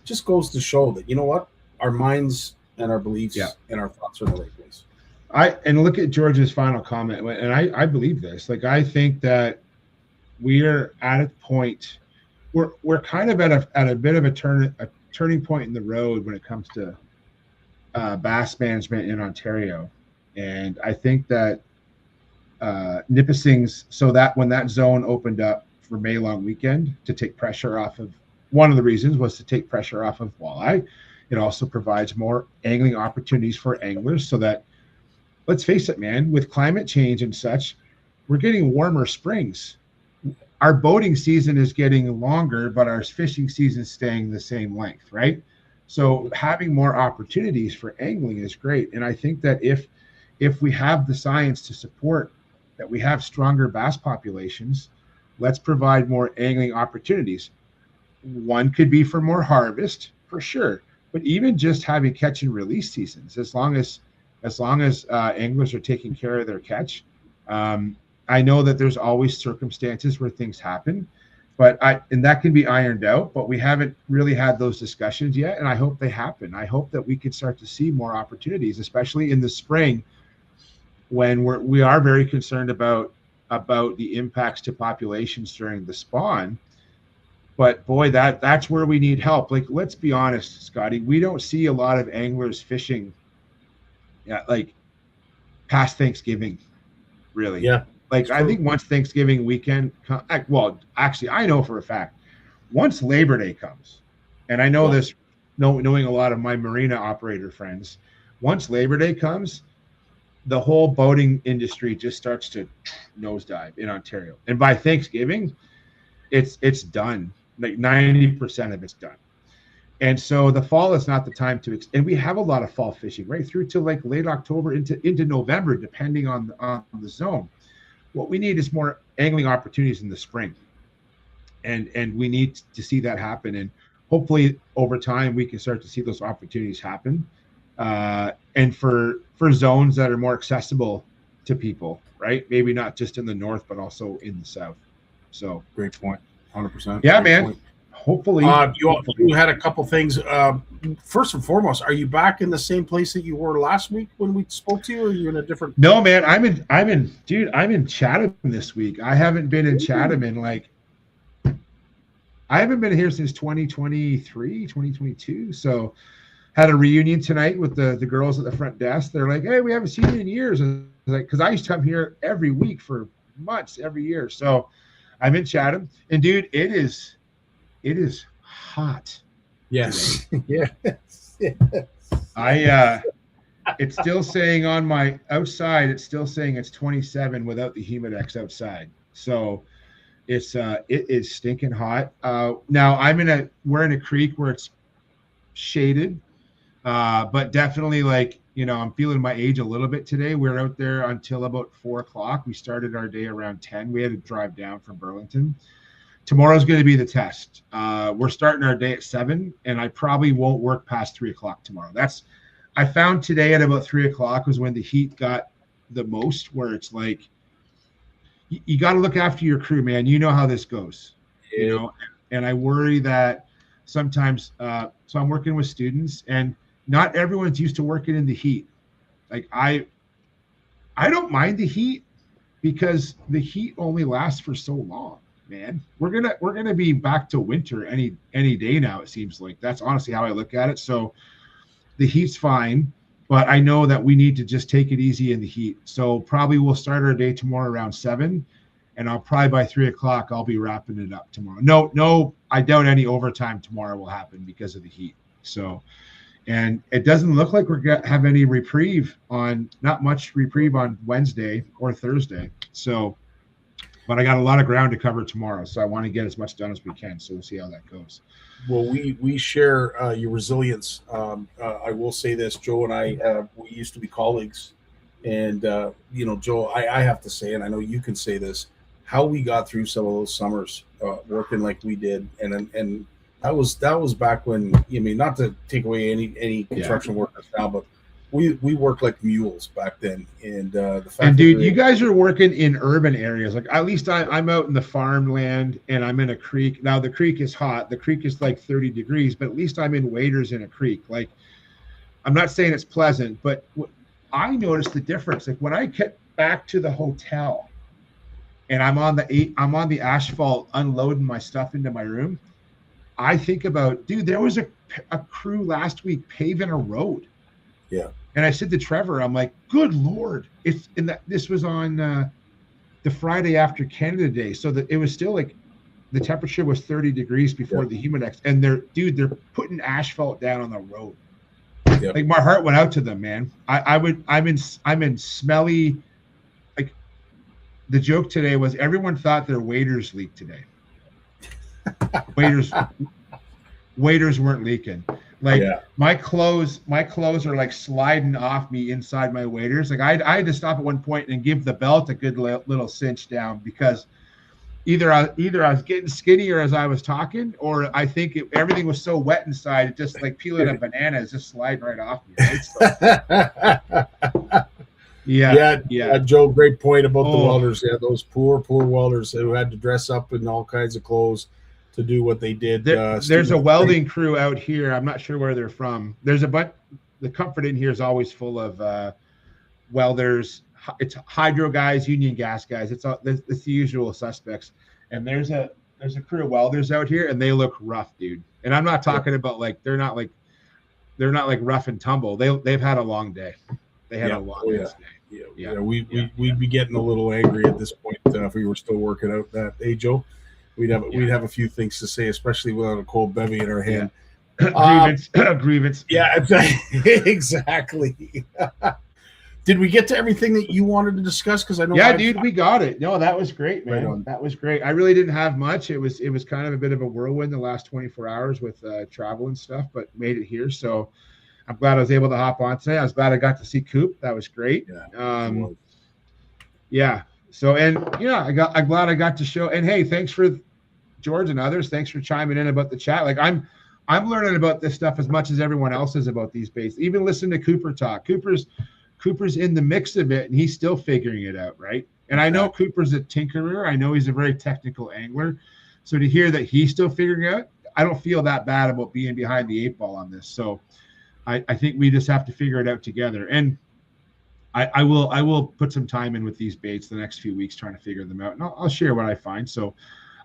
just goes to show that our minds and our beliefs and our thoughts are in the right place. And look at George's final comment, and I believe this. Like, I think that we are at a point, we're kind of at a bit of a turning point in the road when it comes to bass management in Ontario, and I think that Nipissing's, so that when that zone opened up for May long weekend to take pressure off of, one of the reasons was to take pressure off of walleye. It also provides more angling opportunities for anglers, so that, let's face it, man, with climate change and such, we're getting warmer springs. Our boating season is getting longer, but our fishing season is staying the same length, right? So having more opportunities for angling is great. And I think that if we have the science to support that we have stronger bass populations, let's provide more angling opportunities. One could be for more harvest, for sure, but even just having catch and release seasons, as long as anglers are taking care of their catch. I know that there's always circumstances where things happen, and that can be ironed out, but we haven't really had those discussions yet, and I hope they happen. I hope that we can start to see more opportunities, especially in the spring, when we are very concerned about the impacts to populations during the spawn. But boy, that's where we need help. Like, let's be honest, Scotty, we don't see a lot of anglers fishing like past Thanksgiving, really. Yeah. Like, I think once Thanksgiving weekend, well, actually, I know for a fact, once Labor Day comes, and I know this, knowing a lot of my marina operator friends, once Labor Day comes, the whole boating industry just starts to nosedive in Ontario. And by Thanksgiving, it's done. Like 90% of it's done. And so the fall is not the time to, and we have a lot of fall fishing right through to like late October into November, depending on the zone. What we need is more angling opportunities in the spring. And we need to see that happen. And hopefully over time, we can start to see those opportunities happen. And for zones that are more accessible to people, right? Maybe not just in the north, but also in the south. So great point. 100%. Yeah, great man. Point. Hopefully, you had a couple things. First and foremost, are you back in the same place that you were last week when we spoke to you, or are you in a different? No, man. I'm in Chatham this week. I haven't been in Chatham in I haven't been here since 2023, 2022. So had a reunion tonight with the girls at the front desk. They're like, hey, we haven't seen you in years. And because I used to come here every week for months, every year. So I'm in Chatham, and dude, it is hot. Yes. Yes. It's still saying on my outside, it's still saying it's 27 without the Humidex outside. So it is stinking hot. Now we're in a creek where it's shaded, but definitely I'm feeling my age a little bit today. We're out there until about 4:00. We started our day around 10. We had to drive down from Burlington. Tomorrow's going to be the test. We're starting our day at 7, and I probably won't work past 3:00 tomorrow. I found today at about 3:00 was when the heat got the most, where it's like, you got to look after your crew, man. You know how this goes, and I worry that sometimes, so I'm working with students, and not everyone's used to working in the heat. Like I don't mind the heat, because the heat only lasts for so long, man. We're gonna be back to winter any day now, it seems like. That's honestly how I look at it. So the heat's fine. but I know that we need to just take it easy in the heat. So probably we'll start our day tomorrow around 7, and I'll probably by 3 o'clock I'll be wrapping it up tomorrow. No, I doubt any overtime tomorrow will happen because of the heat. So, and it doesn't look like we're gonna have any not much reprieve on Wednesday or Thursday. So, but I got a lot of ground to cover tomorrow, so I want to get as much done as we can. So we'll see how that goes. Well, we share your resilience. I will say this, Joe and I, we used to be colleagues, and Joe, I have to say, and I know you can say this, how we got through some of those summers working like we did, and that was back when, not to take away any construction workers now, but we worked like mules back then, and the fact. And dude, you guys are working in urban areas. Like at least I'm out in the farmland, and I'm in a creek. Now the creek is hot. The creek is like 30 degrees, but at least I'm in waders in a creek. Like, I'm not saying it's pleasant, but I noticed the difference. Like when I get back to the hotel, and I'm on the asphalt unloading my stuff into my room, I think about, dude, there was a crew last week paving a road. Yeah. And I said to Trevor, I'm like, good Lord. This was on the Friday after Canada Day. So that it was still like the temperature was 30 degrees before the Humidex. And they're putting asphalt down on the road. Yeah. Like my heart went out to them, man. I'm in smelly. Like the joke today was everyone thought their waders leaked today. Waders weren't leaking. Like my clothes are like sliding off me inside my waders. Like I had to stop at one point and give the belt a good little cinch down, because either I was getting skinnier as I was talking, or I think everything was so wet inside, it just like peeling a banana is just sliding right off me. Right? So, yeah. Joe, great point about the welders. Yeah, those poor welders who had to dress up in all kinds of clothes to do what they did. There's a welding crew out here. I'm not sure where they're from. There's the Comfort in here is always full of welders. It's hydro guys, union gas guys. It's the usual suspects. And there's a crew of welders out here, and they look rough, dude. And I'm not talking about like they're not like rough and tumble. They've had a long day. They had a long day. Yeah. We'd be getting a little angry at this point if we were still working out that day, Joe. We'd have a few things to say, especially without a cold bevy in our hand. Grievance. Yeah, exactly. Did we get to everything that you wanted to discuss? Because I know. Yeah, dude, we got it. No, that was great, man. Right, that was great. I really didn't have much. It was kind of a bit of a whirlwind the last 24 hours with travel and stuff, but made it here. So I'm glad I was able to hop on today. I was glad I got to see Coop. That was great. Yeah. So, I'm glad I got to show. And hey, thanks for George and others. Thanks for chiming in about the chat. Like I'm learning about this stuff as much as everyone else is about these baits. Even listen to Cooper talk. Cooper's in the mix of it, and he's still figuring it out, right? And I know Cooper's a tinkerer. I know he's a very technical angler. So to hear that he's still figuring out, I don't feel that bad about being behind the 8 ball on this. So I think we just have to figure it out together. And I will put some time in with these baits the next few weeks trying to figure them out, and I'll share what I find. So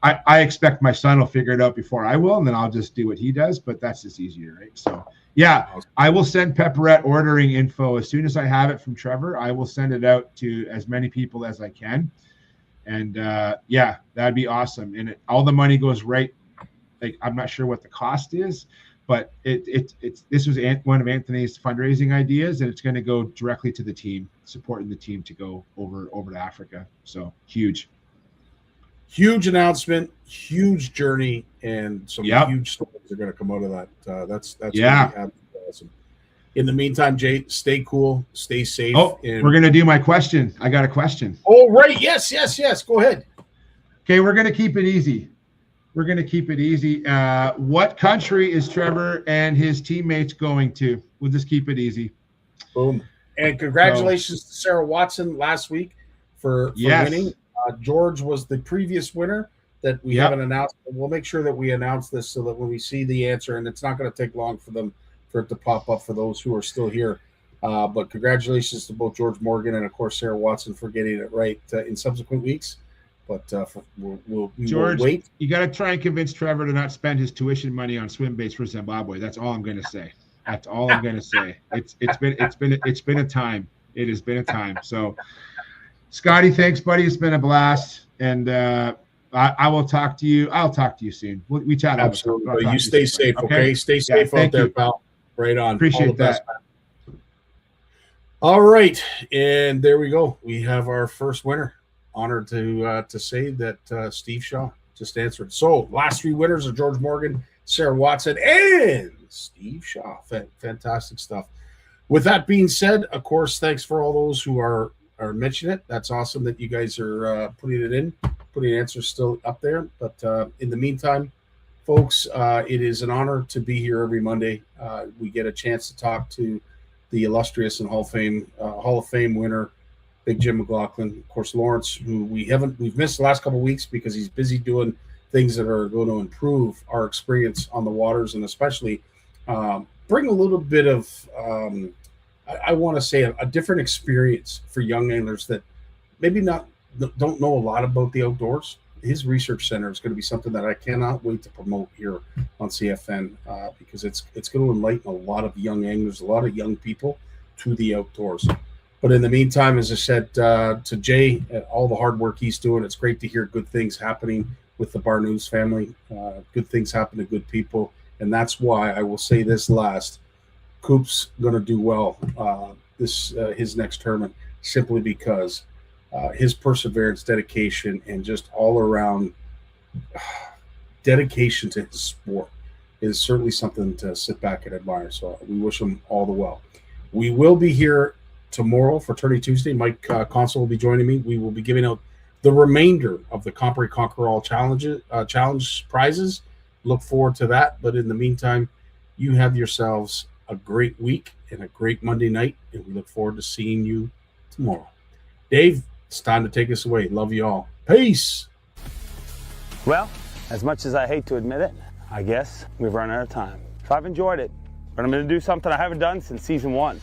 I expect my son will figure it out before I will, and then I'll just do what he does, but that's just easier, right? So yeah, I will send Pepperette ordering info as soon as I have it from Trevor. I will send it out to as many people as I can, and that'd be awesome. And all the money goes right. Like I'm not sure what the cost is, but this was one of Anthony's fundraising ideas, and it's going to go directly to the team, supporting the team to go over to Africa. So huge announcement, huge journey, and some huge stories are going to come out of that. That's going to be awesome. In the meantime, Jay, stay cool, stay safe. Oh, we're going to do my question. I got a question. Oh, right. Yes. Go ahead. Okay, we're going to keep it easy. What country is Trevor and his teammates going to? We'll just keep it easy. Boom. And congratulations to Sarah Watson last week for winning. George was the previous winner that we haven't announced. We'll make sure that we announce this so that when we see the answer, and it's not going to take long for it to pop up for those who are still here. But congratulations to both George Morgan and, of course, Sarah Watson for getting it right in subsequent weeks. But we'll wait. You got to try and convince Trevor to not spend his tuition money on swim baits for Zimbabwe. That's all I'm going to say. That's all I'm gonna say. It's been a time. It has been a time. So, Scotty, thanks, buddy. It's been a blast, and I will talk to you. I'll talk to you soon. We chat. Absolutely. You stay safe, okay? Stay safe out there, pal. Right on. Appreciate that. All right, and there we go. We have our first winner. Honored to say that Steve Shaw just answered. So last 3 winners are George Morgan, Sarah Watson, and Steve Shaw. Fantastic stuff. With that being said, of course, thanks for all those who are mentioning it. That's awesome that you guys are putting answers still up there. But in the meantime, folks, it is an honor to be here every Monday. We get a chance to talk to the illustrious and Hall of Fame winner, Big Jim McLaughlin. Of course, Lawrence, who we've missed the last couple of weeks because he's busy doing things that are going to improve our experience on the waters, and especially bring a little bit of, I want to say, a different experience for young anglers that maybe don't know a lot about the outdoors. His research center is going to be something that I cannot wait to promote here on CFN because it's going to enlighten a lot of young anglers, a lot of young people to the outdoors. But in the meantime, as I said to Jay, all the hard work he's doing, it's great to hear good things happening with the Barnucz family. Good things happen to good people. And that's why I will say this last. Coop's going to do well his next tournament simply because his perseverance, dedication, and just all around dedication to his sport is certainly something to sit back and admire. So we wish him all the well. We will be here tomorrow for Tourney Tuesday. Mike Consul will be joining me. We will be giving out the remainder of the Compre Conquer All challenge prizes. Look forward to that. But in the meantime, you have yourselves a great week and a great Monday night, and we look forward to seeing you tomorrow. Dave, it's time to take us away. Love you all. Peace. Well, as much as I hate to admit it, I guess we've run out of time. So I've enjoyed it, but I'm going to do something I haven't done since season 1.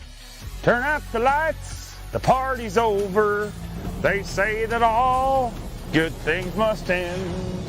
Turn out the lights, the party's over. They say that all good things must end.